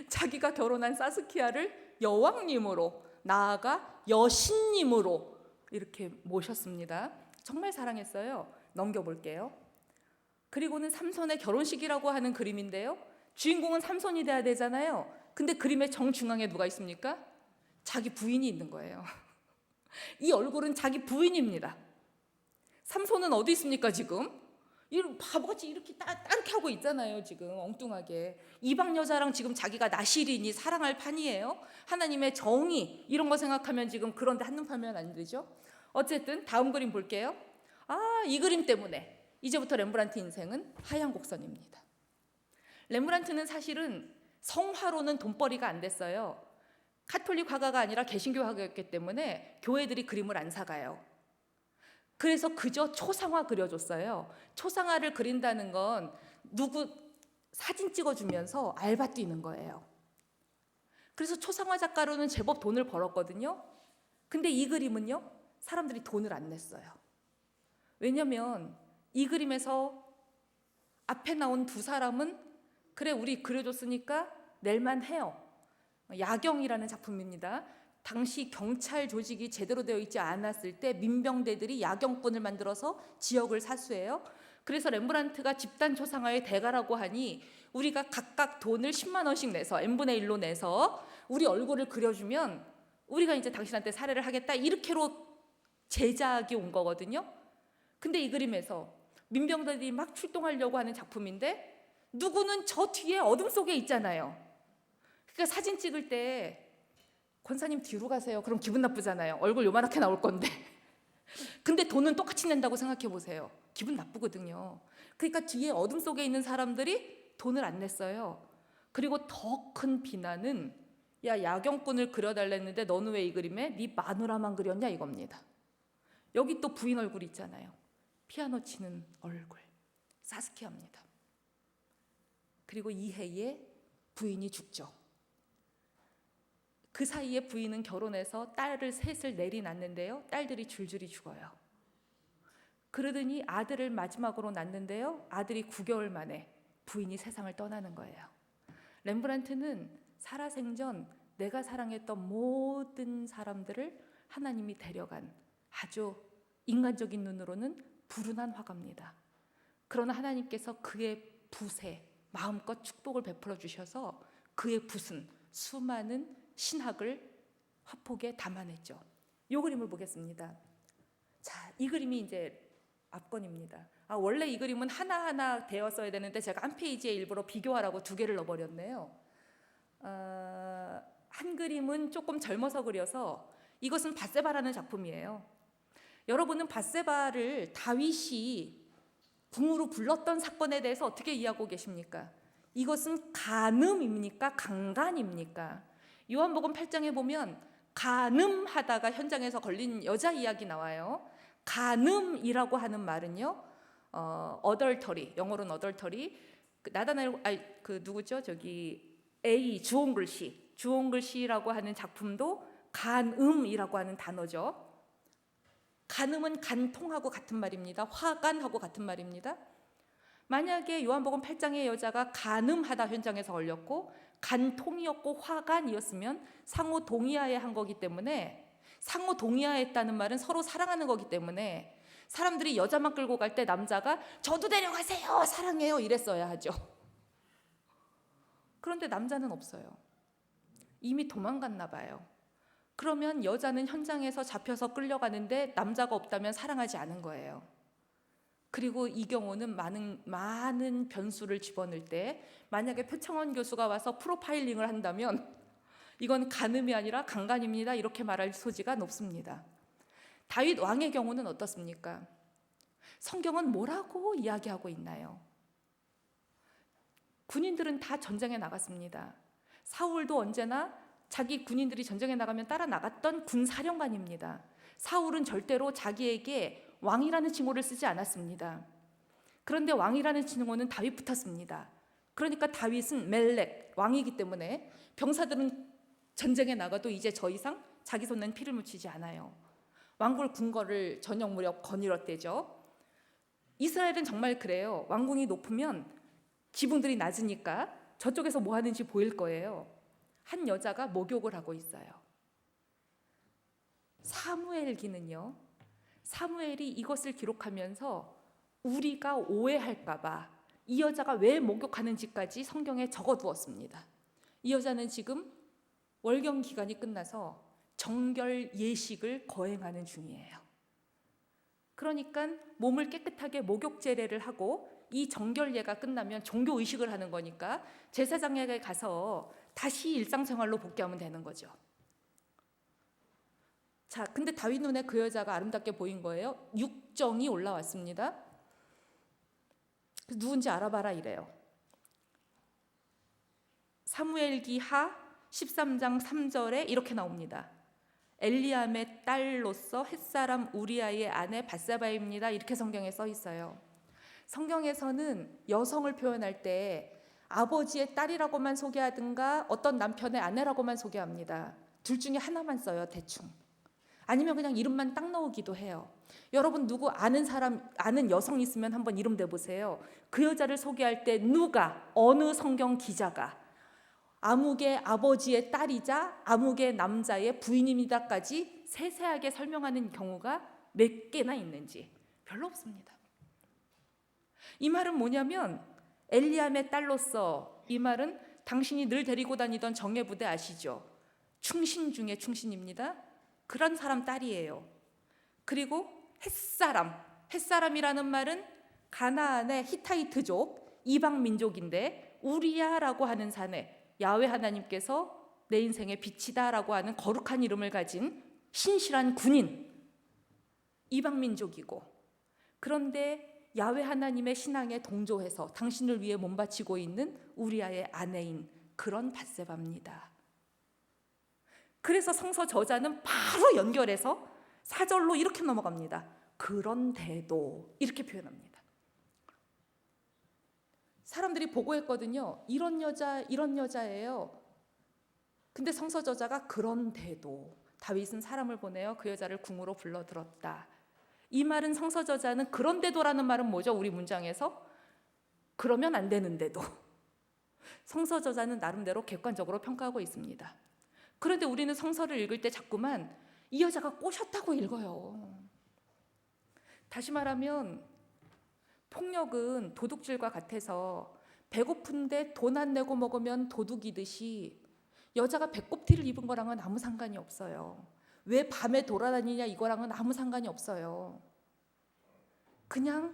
[SPEAKER 1] 자기가 결혼한 사스키아를 여왕님으로, 나아가 여신님으로 이렇게 모셨습니다. 정말 사랑했어요. 넘겨볼게요. 그리고는 삼손의 결혼식이라고 하는 그림인데요, 주인공은 삼손이 돼야 되잖아요. 근데 그림의 정중앙에 누가 있습니까? 자기 부인이 있는 거예요. 이 얼굴은 자기 부인입니다. 삼손은 어디 있습니까 지금? 바보같이 이렇게 따르게 하고 있잖아요. 지금 엉뚱하게 이방 여자랑 지금 자기가 나시리니 사랑할 판이에요. 하나님의 정의 이런 거 생각하면 지금 그런데 한눈 팔면 안 되죠. 어쨌든 다음 그림 볼게요. 이 그림 때문에 이제부터 렘브란트 인생은 하얀 곡선입니다. 렘브란트는 사실은 성화로는 돈벌이가 안 됐어요. 카톨릭 화가가 아니라 개신교 화가였기 때문에 교회들이 그림을 안 사가요. 그래서 그저 초상화 그려줬어요. 초상화를 그린다는 건 누구 사진 찍어주면서 알바 뛰는 거예요. 그래서 초상화 작가로는 제법 돈을 벌었거든요. 근데 이 그림은요, 사람들이 돈을 안 냈어요. 왜냐면 이 그림에서 앞에 나온 두 사람은 그래 우리 그려줬으니까 낼만 해요. 야경이라는 작품입니다. 당시 경찰 조직이 제대로 되어 있지 않았을 때 민병대들이 야경꾼을 만들어서 지역을 사수해요. 그래서 렘브란트가 집단 초상화의 대가라고 하니 우리가 각각 돈을 10만 원씩 내서 n분의 1로 내서 우리 얼굴을 그려주면 우리가 이제 당신한테 살해를 하겠다, 이렇게로 제작이 온 거거든요. 근데 이 그림에서 민병대들이 막 출동하려고 하는 작품인데 누구는 저 뒤에 어둠 속에 있잖아요. 그러니까 사진 찍을 때 권사님 뒤로 가세요. 그럼 기분 나쁘잖아요. 얼굴 요만하게 나올 건데. 근데 돈은 똑같이 낸다고 생각해 보세요. 기분 나쁘거든요. 그러니까 뒤에 어둠 속에 있는 사람들이 돈을 안 냈어요. 그리고 더 큰 비난은 야, 야경꾼을 그려달랬는데 너는 왜 이 그림에 네 마누라만 그렸냐 이겁니다. 여기 또 부인 얼굴 있잖아요. 피아노 치는 얼굴, 사스키아입니다. 그리고 이 해에 부인이 죽죠. 그 사이에 부인은 결혼해서 딸을 셋을 내리 낳는데요, 딸들이 줄줄이 죽어요. 그러더니 아들을 마지막으로 낳는데요, 아들이 9개월 만에 부인이 세상을 떠나는 거예요. 렘브란트는 살아생전 내가 사랑했던 모든 사람들을 하나님이 데려간 아주 인간적인 눈으로는 불운한 화가입니다. 그러나 하나님께서 그의 붓에 마음껏 축복을 베풀어 주셔서 그의 붓은 수많은 신학을 화폭에 담아냈죠. 이 그림을 보겠습니다. 자, 이 그림이 이제 앞건입니다. 원래 이 그림은 하나하나 되었어야 되는데 제가 한 페이지에 일부러 비교하라고 2개를 넣어버렸네요. 한 그림은 조금 젊어서 그려서 이것은 밧세바라는 작품이에요. 여러분은 밧세바를 다윗이 궁으로 불렀던 사건에 대해서 어떻게 이해하고 계십니까? 이것은 간음입니까? 강간입니까? 요한복음 8장에 보면 간음하다가 현장에서 걸린 여자 이야기 나와요. 간음이라고 하는 말은요, 어덜터리, 영어로는 어덜터리. 나다나엘, 그 누구죠? 저기 A 주홍글씨라고 하는 작품도 간음이라고 하는 단어죠. 간음은 간통하고 같은 말입니다. 화간하고 같은 말입니다. 만약에 요한복음 8장의 여자가 간음하다 현장에서 걸렸고 간통이었고 화간이었으면 상호 동의하에 한 거기 때문에, 상호 동의하했다는 말은 서로 사랑하는 거기 때문에 사람들이 여자만 끌고 갈 때 남자가 저도 데려가세요, 사랑해요 이랬어야 하죠. 그런데 남자는 없어요. 이미 도망갔나 봐요. 그러면 여자는 현장에서 잡혀서 끌려가는데 남자가 없다면 사랑하지 않은 거예요. 그리고 이 경우는 많은 변수를 집어넣을 때 만약에 표창원 교수가 와서 프로파일링을 한다면 이건 간음이 아니라 강간입니다 이렇게 말할 소지가 높습니다. 다윗 왕의 경우는 어떻습니까? 성경은 뭐라고 이야기하고 있나요? 군인들은 다 전쟁에 나갔습니다. 사울도 언제나 자기 군인들이 전쟁에 나가면 따라 나갔던 군사령관입니다. 사울은 절대로 자기에게 왕이라는 칭호를 쓰지 않았습니다. 그런데 왕이라는 칭호는 다윗부터 씁니다. 그러니까 다윗은 멜렉, 왕이기 때문에 병사들은 전쟁에 나가도 이제 더 이상 자기 손엔 피를 묻히지 않아요. 왕궁 궁궐을 저녁 무렵 거닐었대죠. 이스라엘은 정말 그래요. 왕궁이 높으면 지붕들이 낮으니까 저쪽에서 뭐 하는지 보일 거예요. 한 여자가 목욕을 하고 있어요. 사무엘기는요, 사무엘이 이것을 기록하면서 우리가 오해할까 봐 이 여자가 왜 목욕하는지까지 성경에 적어두었습니다. 이 여자는 지금 월경 기간이 끝나서 정결 예식을 거행하는 중이에요. 그러니까 몸을 깨끗하게 목욕 제례를 하고 이 정결예가 끝나면 종교 의식을 하는 거니까 제사장에게 가서 다시 일상생활로 복귀하면 되는 거죠. 자, 근데 다윗 눈에 그 여자가 아름답게 보인 거예요. 육정이 올라왔습니다. 누군지 알아봐라 이래요. 사무엘기하 13장 3절에 이렇게 나옵니다. 엘리암의 딸로서 햇사람 우리아의 아내 밧세바입니다. 이렇게 성경에 써 있어요. 성경에서는 여성을 표현할 때 아버지의 딸이라고만 소개하든가 어떤 남편의 아내라고만 소개합니다. 둘 중에 하나만 써요, 대충. 아니면 그냥 이름만 딱 넣기도 해요. 여러분 누구 아는 사람, 아는 여성 있으면 한번 이름 대보세요. 그 여자를 소개할 때 누가, 어느 성경 기자가 아무개 아버지의 딸이자 아무개 남자의 부인입니다까지 세세하게 설명하는 경우가 몇 개나 있는지 별로 없습니다. 이 말은 뭐냐면 엘리암의 딸로서, 이 말은 당신이 늘 데리고 다니던 정예부대 아시죠? 충신 중에 충신입니다. 그런 사람 딸이에요. 그리고 햇사람이라는 말은 가나안의 히타이트족, 이방 민족인데 우리야라고 하는 사내, 야훼 하나님께서 내 인생의 빛이다라고 하는 거룩한 이름을 가진 신실한 군인, 이방 민족이고, 그런데 야훼 하나님의 신앙에 동조해서 당신을 위해 몸바치고 있는 우리아의 아내인 그런 밧세바입니다. 그래서 성서 저자는 바로 연결해서 4절로 이렇게 넘어갑니다. 그런데도 이렇게 표현합니다. 사람들이 보고했거든요. 이런 여자예요. 근데 성서 저자가 그런데도 다윗은 사람을 보내어 그 여자를 궁으로 불러들었다. 이 말은 성서 저자는 그런데도라는 말은 뭐죠? 우리 문장에서 그러면 안 되는데도. 성서 저자는 나름대로 객관적으로 평가하고 있습니다. 그런데 우리는 성서를 읽을 때 자꾸만 이 여자가 꼬셨다고 읽어요. 다시 말하면 폭력은 도둑질과 같아서 배고픈데 돈 안 내고 먹으면 도둑이듯이 여자가 배꼽티를 입은 거랑은 아무 상관이 없어요. 왜 밤에 돌아다니냐 이거랑은 아무 상관이 없어요. 그냥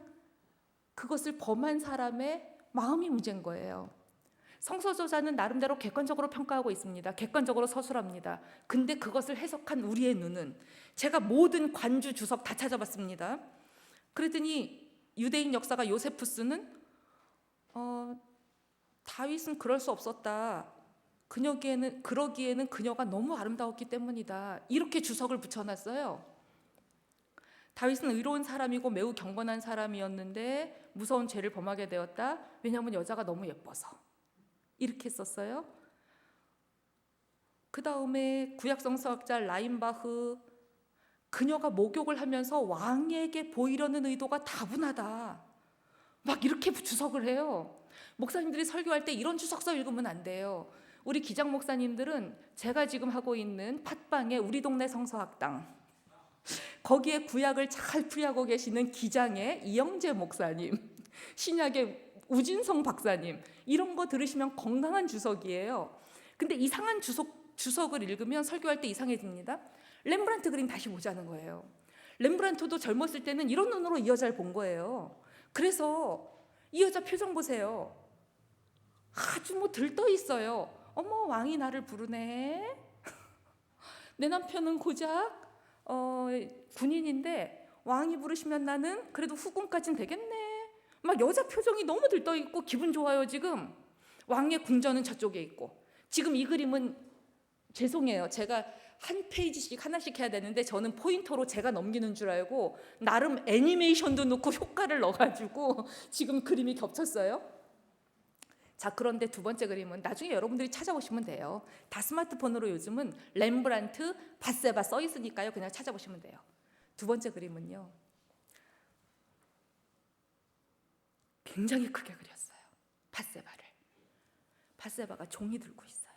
[SPEAKER 1] 그것을 범한 사람의 마음이 문제인 거예요. 성서 저자는 나름대로 객관적으로 평가하고 있습니다. 객관적으로 서술합니다. 근데 그것을 해석한 우리의 눈은, 제가 모든 관주 주석 다 찾아봤습니다. 그랬더니 유대인 역사가 요세푸스는 다윗은 그럴 수 없었다. 그러기에는 그녀가 너무 아름다웠기 때문이다. 이렇게 주석을 붙여놨어요. 다윗은 의로운 사람이고 매우 경건한 사람이었는데 무서운 죄를 범하게 되었다. 왜냐하면 여자가 너무 예뻐서. 이렇게 썼어요. 그 다음에 구약성서학자 라인바흐, 그녀가 목욕을 하면서 왕에게 보이려는 의도가 다분하다. 막 이렇게 주석을 해요. 목사님들이 설교할 때 이런 주석서 읽으면 안 돼요. 우리 기장 목사님들은 제가 지금 하고 있는 팟빵의 우리 동네 성서학당, 거기에 구약을 잘 풀이하고 계시는 기장의 이영재 목사님, 신약의 우진성 박사님, 이런 거 들으시면 건강한 주석이에요. 근데 이상한 주석을 읽으면 설교할 때 이상해집니다. 렘브란트 그림 다시 보자는 거예요. 렘브란트도 젊었을 때는 이런 눈으로 이 여자를 본 거예요. 그래서 이 여자 표정 보세요. 아주 뭐 들떠 있어요. 어머, 왕이 나를 부르네. 내 남편은 고작 군인인데 왕이 부르시면 나는 그래도 후궁까진 되겠네. 막 여자 표정이 너무 들떠 있고 기분 좋아요. 지금 왕의 궁전은 저쪽에 있고, 지금 이 그림은 죄송해요, 제가 한 페이지씩 하나씩 해야 되는데 저는 포인터로 제가 넘기는 줄 알고 나름 애니메이션도 넣고 효과를 넣어가지고 지금 그림이 겹쳤어요. 자, 그런데 두 번째 그림은 나중에 여러분들이 찾아보시면 돼요. 다 스마트폰으로 요즘은 렘브란트, 밧세바 써 있으니까요. 그냥 찾아보시면 돼요. 두 번째 그림은요, 굉장히 크게 그렸어요. 밧세바가 종이 들고 있어요.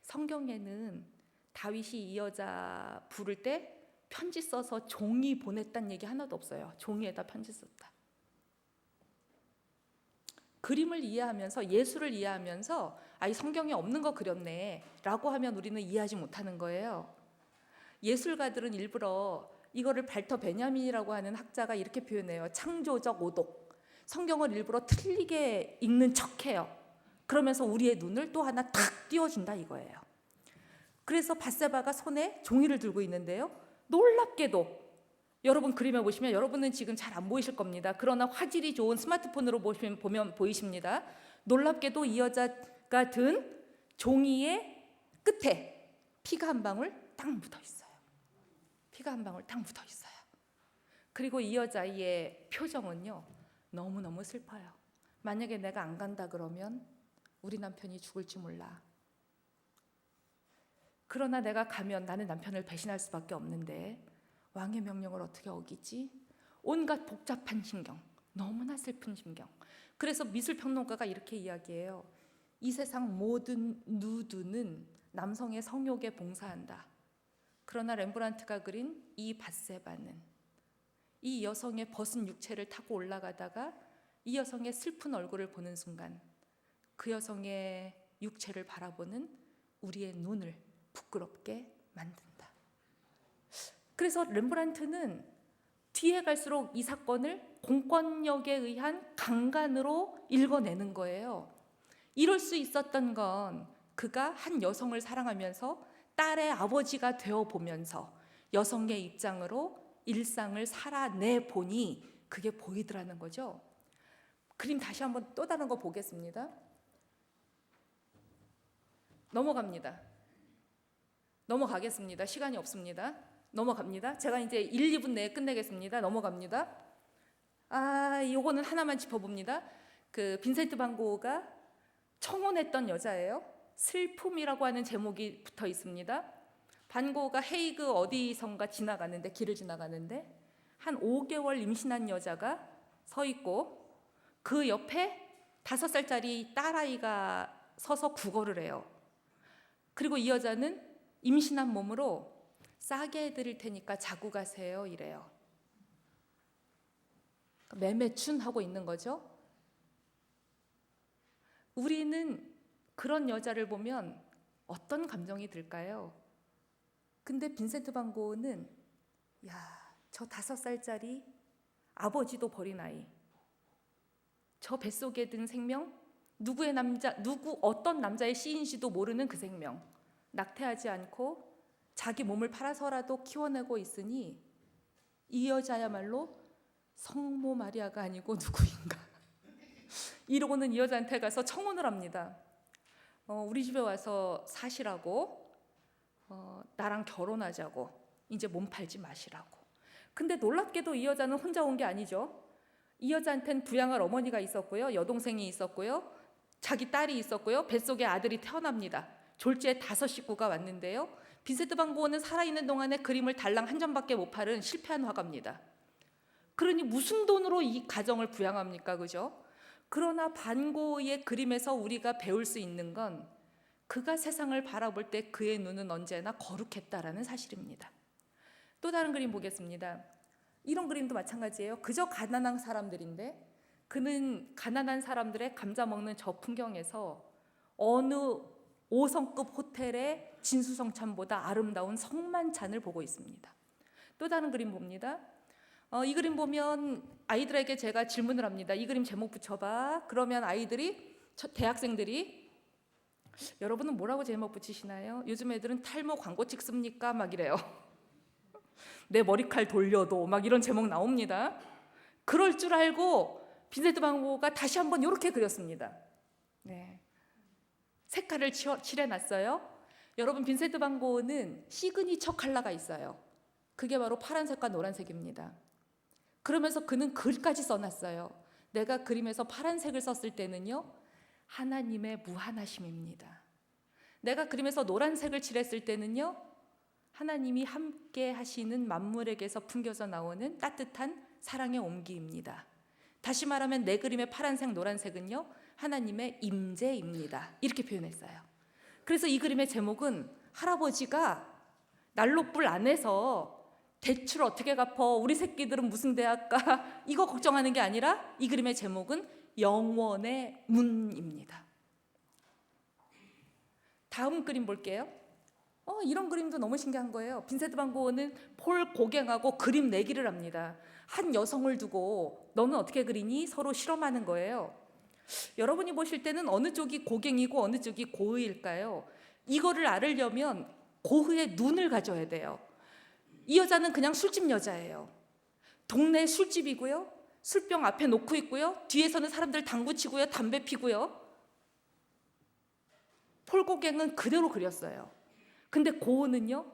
[SPEAKER 1] 성경에는 다윗이 이 여자 부를 때 편지 써서 종이 보냈다는 얘기 하나도 없어요. 종이에다 편지 썼다. 그림을 이해하면서, 예술을 이해하면서 이 성경에 없는 거 그렸네 라고 하면 우리는 이해하지 못하는 거예요. 예술가들은 일부러 이거를 발터 베냐민이라고 하는 학자가 이렇게 표현해요. 창조적 오독. 성경을 일부러 틀리게 읽는 척해요. 그러면서 우리의 눈을 또 하나 탁 띄워준다 이거예요. 그래서 밧세바가 손에 종이를 들고 있는데요, 놀랍게도 여러분 그림에 보시면, 여러분은 지금 잘 안 보이실 겁니다. 그러나 화질이 좋은 스마트폰으로 보면 보이십니다. 놀랍게도 이 여자가 든 종이의 끝에 피가 한 방울 딱 묻어 있어요. 피가 한 방울 딱 묻어 있어요. 그리고 이 여자의 표정은요, 너무너무 슬퍼요. 만약에 내가 안 간다 그러면 우리 남편이 죽을지 몰라. 그러나 내가 가면 나는 남편을 배신할 수밖에 없는데 왕의 명령을 어떻게 어기지? 온갖 복잡한 심경, 너무나 슬픈 심경. 그래서 미술평론가가 이렇게 이야기해요. 이 세상 모든 누드는 남성의 성욕에 봉사한다. 그러나 렘브란트가 그린 이 밧세바는 이 여성의 벗은 육체를 타고 올라가다가 이 여성의 슬픈 얼굴을 보는 순간 그 여성의 육체를 바라보는 우리의 눈을 부끄럽게 만든다. 그래서 렘브란트는 뒤에 갈수록 이 사건을 공권력에 의한 강간으로 읽어내는 거예요. 이럴 수 있었던 건 그가 한 여성을 사랑하면서 딸의 아버지가 되어보면서 여성의 입장으로 일상을 살아내 보니 그게 보이더라는 거죠. 그림 다시 한번 또 다른 거 보겠습니다. 넘어가겠습니다. 시간이 없습니다. 넘어갑니다. 제가 이제 1, 2분 내에 끝내겠습니다. 넘어갑니다. 요거는 하나만 짚어봅니다. 그 빈센트 반 고흐가 청혼했던 여자예요. 슬픔이라고 하는 제목이 붙어 있습니다. 반 고흐가 헤이그 어디선가 길을 지나가는데 한 5개월 임신한 여자가 서 있고 그 옆에 5살짜리 딸아이가 서서 구걸을 해요. 그리고 이 여자는 임신한 몸으로 싸게 해드릴 테니까 자고 가세요 이래요. 매매춘하고 있는 거죠. 우리는 그런 여자를 보면 어떤 감정이 들까요? 근데 빈센트 반 고흐는 저 5살짜리 아버지도 버린 아이, 저 뱃속에 든 생명, 어떤 남자의 씨인지도 모르는 그 생명, 낙태하지 않고 자기 몸을 팔아서라도 키워내고 있으니 이 여자야말로 성모 마리아가 아니고 누구인가 이러고는 이 여자한테 가서 청혼을 합니다. 우리 집에 와서 사시라고, 나랑 결혼하자고, 이제 몸 팔지 마시라고. 근데 놀랍게도 이 여자는 혼자 온 게 아니죠. 이 여자한테는 부양할 어머니가 있었고요, 여동생이 있었고요, 자기 딸이 있었고요, 뱃속에 아들이 태어납니다. 졸지에 5 식구가 왔는데요. 빈센트 반 고흐는 살아있는 동안에 그림을 달랑 한 점밖에 못 팔은 실패한 화가입니다. 그러니 무슨 돈으로 이 가정을 부양합니까? 그죠? 그러나 반 고흐의 그림에서 우리가 배울 수 있는 건 그가 세상을 바라볼 때 그의 눈은 언제나 거룩했다라는 사실입니다. 또 다른 그림 보겠습니다. 이런 그림도 마찬가지예요. 그저 가난한 사람들인데 그는 가난한 사람들의 감자 먹는 저 풍경에서 어느 5성급 호텔의 진수성찬보다 아름다운 성만찬을 보고 있습니다. 또 다른 그림 봅니다. 이 그림 보면 아이들에게 제가 질문을 합니다. 이 그림 제목 붙여봐. 그러면 아이들이, 대학생들이, 여러분은 뭐라고 제목 붙이시나요? 요즘 애들은 탈모 광고 찍습니까? 막 이래요. 내 머리칼 돌려도 막 이런 제목 나옵니다. 그럴 줄 알고 빈센트 반 고흐가 다시 한번 이렇게 그렸습니다. 네. 색깔을 칠해놨어요. 여러분, 빈센트 반 고흐는 시그니처 컬러가 있어요. 그게 바로 파란색과 노란색입니다. 그러면서 그는 글까지 써놨어요. 내가 그림에서 파란색을 썼을 때는요, 하나님의 무한하심입니다. 내가 그림에서 노란색을 칠했을 때는요, 하나님이 함께 하시는 만물에게서 풍겨져 나오는 따뜻한 사랑의 온기입니다. 다시 말하면 내 그림의 파란색, 노란색은요, 하나님의 임재입니다. 이렇게 표현했어요. 그래서 이 그림의 제목은 할아버지가 난로불 안에서 대출 어떻게 갚어? 우리 새끼들은 무슨 대학 가? 이거 걱정하는 게 아니라 이 그림의 제목은 영원의 문입니다. 다음 그림 볼게요. 이런 그림도 너무 신기한 거예요. 빈센트 반 고흐는 폴 고갱하고 그림 내기를 합니다. 한 여성을 두고 너는 어떻게 그리니? 서로 실험하는 거예요. 여러분이 보실 때는 어느 쪽이 고갱이고 어느 쪽이 고흐일까요? 이거를 알으려면 고흐의 눈을 가져야 돼요. 이 여자는 그냥 술집 여자예요. 동네 술집이고요, 술병 앞에 놓고 있고요, 뒤에서는 사람들 당구 치고요, 담배 피고요. 폴 고갱은 그대로 그렸어요. 근데 고흐는요,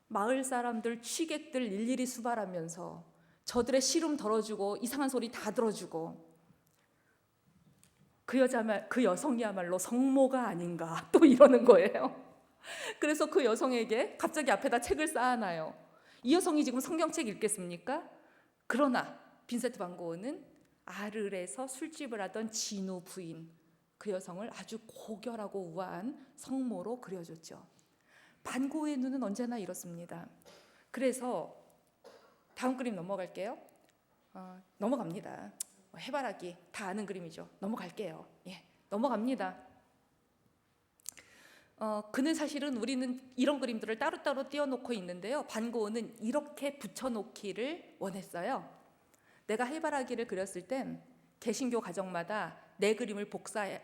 [SPEAKER 1] 마을 사람들, 취객들 일일이 수발하면서 저들의 시름 덜어주고 이상한 소리 다 들어주고, 그 여성이야말로 성모가 아닌가 또 이러는 거예요. 그래서 그 여성에게 갑자기 앞에다 책을 쌓아놔요. 이 여성이 지금 성경책 읽겠습니까? 그러나 빈센트 반 고흐는 아르에서 술집을 하던 진우 부인, 그 여성을 아주 고결하고 우아한 성모로 그려줬죠. 반 고흐의 눈은 언제나 이렇습니다. 그래서 다음 그림 넘어갈게요. 넘어갑니다. 해바라기 다 아는 그림이죠. 넘어갈게요. 넘어갑니다. 그는 사실은 우리는 이런 그림들을 따로따로 띄워놓고 있는데요. 반 고흐는 이렇게 붙여놓기를 원했어요. 내가 해바라기를 그렸을 땐 개신교 가정마다 내 그림을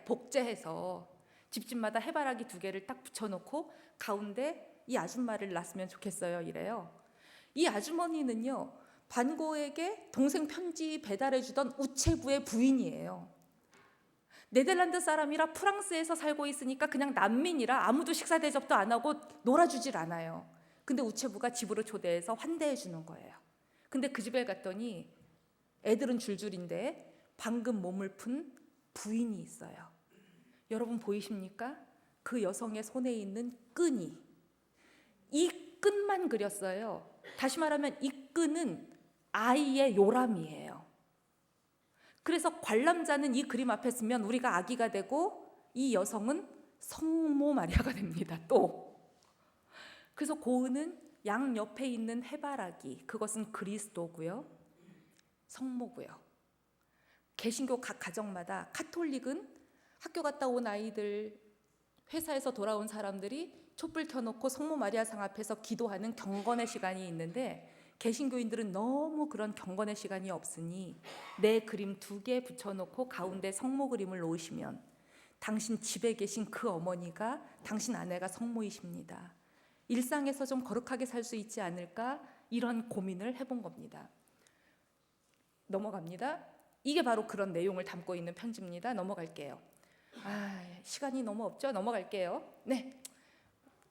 [SPEAKER 1] 복제해서 집집마다 해바라기 2개를 딱 붙여놓고 가운데 이 아줌마를 놨으면 좋겠어요. 이래요. 이 아주머니는요, 반 고흐에게 동생 편지 배달해주던 우체부의 부인이에요. 네덜란드 사람이라 프랑스에서 살고 있으니까 그냥 난민이라 아무도 식사 대접도 안 하고 놀아주질 않아요. 근데 우체부가 집으로 초대해서 환대해 주는 거예요. 근데 그 집에 갔더니 애들은 줄줄인데 방금 몸을 푼 부인이 있어요. 여러분 보이십니까? 그 여성의 손에 있는 끈이, 이 끈만 그렸어요. 다시 말하면 이 끈은 아이의 요람이에요. 그래서 관람자는 이 그림 앞에 서면 우리가 아기가 되고 이 여성은 성모 마리아가 됩니다. 또 그래서 고흐는 양 옆에 있는 해바라기, 그것은 그리스도고요, 성모고요. 개신교 각 가정마다, 카톨릭은 학교 갔다 온 아이들, 회사에서 돌아온 사람들이 촛불 켜놓고 성모 마리아상 앞에서 기도하는 경건의 시간이 있는데, 개신교인들은 너무 그런 경건의 시간이 없으니 내 그림 2개 붙여놓고 가운데 성모 그림을 놓으시면 당신 집에 계신 그 어머니가 당신 아내가 성모이십니다. 일상에서 좀 거룩하게 살 수 있지 않을까, 이런 고민을 해본 겁니다. 넘어갑니다. 이게 바로 그런 내용을 담고 있는 편지입니다. 넘어갈게요. 시간이 너무 없죠? 넘어갈게요. 네,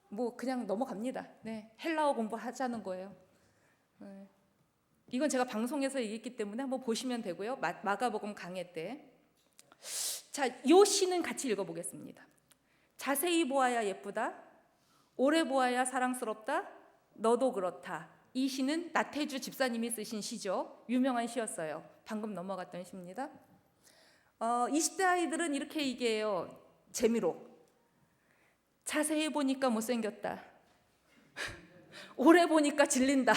[SPEAKER 1] 뭐 그냥 넘어갑니다. 네, 헬라어 공부하자는 거예요. 이건 제가 방송에서 얘기했기 때문에 한번 보시면 되고요. 마가복음 강해 때. 자, 요 시는 같이 읽어보겠습니다. 자세히 보아야 예쁘다, 오래 보아야 사랑스럽다, 너도 그렇다. 이 시는 나태주 집사님이 쓰신 시죠. 유명한 시였어요. 방금 넘어갔던 시입니다. 20대 아이들은 이렇게 얘기해요. 재미로. 자세히 보니까 못생겼다. 오래 보니까 질린다.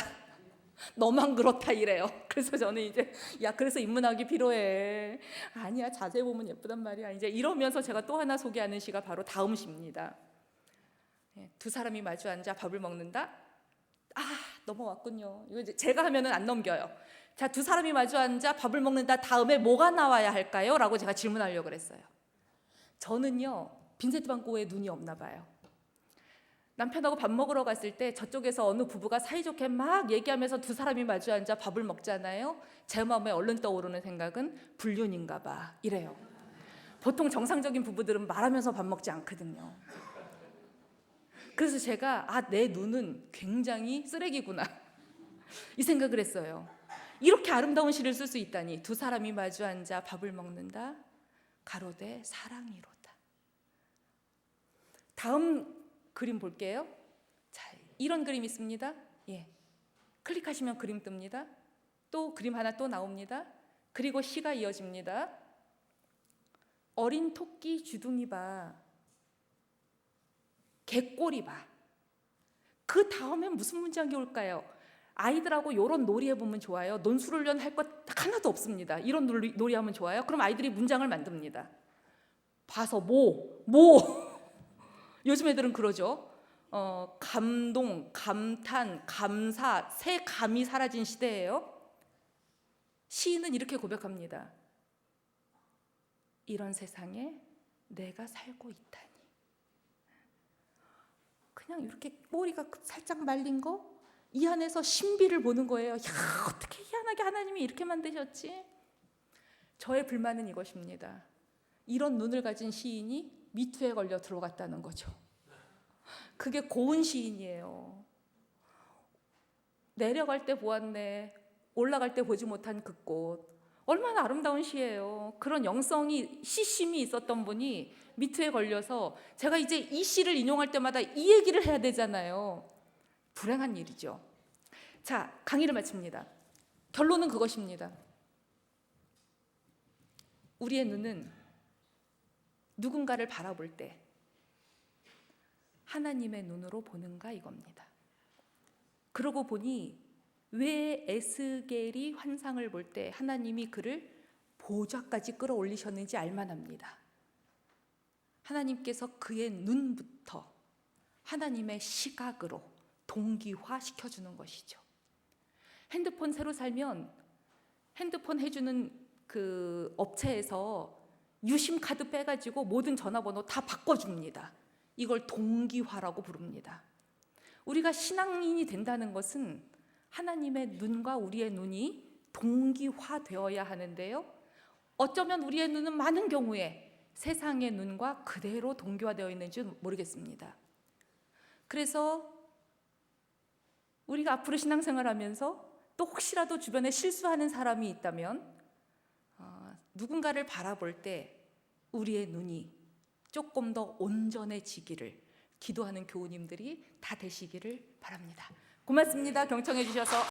[SPEAKER 1] 너만 그렇다 이래요. 그래서 저는 이제 그래서 인문학이 필요해. 아니야, 자세히 보면 예쁘단 말이야. 이제 이러면서 제가 또 하나 소개하는 시가 바로 다음 시입니다. 두 사람이 마주 앉아 밥을 먹는다. 넘어왔군요. 이거 이제 제가 하면은 안 넘겨요. 자, 두 사람이 마주 앉아 밥을 먹는다 다음에 뭐가 나와야 할까요? 라고 제가 질문하려고 그랬어요. 저는요, 빈센트 반 고흐에 눈이 없나 봐요. 남편하고 밥 먹으러 갔을 때 저쪽에서 어느 부부가 사이좋게 막 얘기하면서 두 사람이 마주 앉아 밥을 먹잖아요. 제 마음에 얼른 떠오르는 생각은 불륜인가 봐 이래요. 보통 정상적인 부부들은 말하면서 밥 먹지 않거든요. 그래서 제가 내 눈은 굉장히 쓰레기구나 이 생각을 했어요. 이렇게 아름다운 시를 쓸 수 있다니. 두 사람이 마주 앉아 밥을 먹는다 가로되 사랑이로다. 다음 그림 볼게요. 자, 이런 그림 있습니다. 클릭하시면 그림 뜹니다. 또 그림 하나 또 나옵니다. 그리고 시가 이어집니다. 어린 토끼 주둥이 봐, 개꼬리 봐. 그 다음엔 무슨 문장이 올까요? 아이들하고 이런 놀이 해보면 좋아요. 논술훈련 할 것 하나도 없습니다. 이런 놀이 하면 좋아요. 그럼 아이들이 문장을 만듭니다. 봐서 뭐 요즘 애들은 그러죠. 감동, 감탄, 감사, 새 감이 사라진 시대예요. 시인은 이렇게 고백합니다. 이런 세상에 내가 살고 있다니. 그냥 이렇게 머리가 살짝 말린 거, 이 안에서 신비를 보는 거예요. 어떻게 희한하게 하나님이 이렇게 만드셨지? 저의 불만은 이것입니다. 이런 눈을 가진 시인이 미투에 걸려 들어갔다는 거죠. 그게 고운 시인이에요. 내려갈 때 보았네, 올라갈 때 보지 못한 그 꽃. 얼마나 아름다운 시예요. 그런 영성이, 시심이 있었던 분이 미투에 걸려서, 제가 이제 이 시를 인용할 때마다 이 얘기를 해야 되잖아요. 불행한 일이죠. 자, 강의를 마칩니다. 결론은 그것입니다. 우리의 눈은 누군가를 바라볼 때 하나님의 눈으로 보는가 이겁니다. 그러고 보니 왜 에스겔이 환상을 볼 때 하나님이 그를 보좌까지 끌어올리셨는지 알만합니다. 하나님께서 그의 눈부터 하나님의 시각으로 동기화시켜주는 것이죠. 핸드폰 새로 살면 핸드폰 해주는 그 업체에서 유심 카드 빼가지고 모든 전화번호 다 바꿔줍니다. 이걸 동기화라고 부릅니다. 우리가 신앙인이 된다는 것은 하나님의 눈과 우리의 눈이 동기화되어야 하는데요. 어쩌면 우리의 눈은 많은 경우에 세상의 눈과 그대로 동기화되어 있는지 모르겠습니다. 그래서 우리가 앞으로 신앙생활하면서 또 혹시라도 주변에 실수하는 사람이 있다면 누군가를 바라볼 때 우리의 눈이 조금 더 온전해지기를 기도하는 교우님들이 다 되시기를 바랍니다. 고맙습니다. 경청해 주셔서.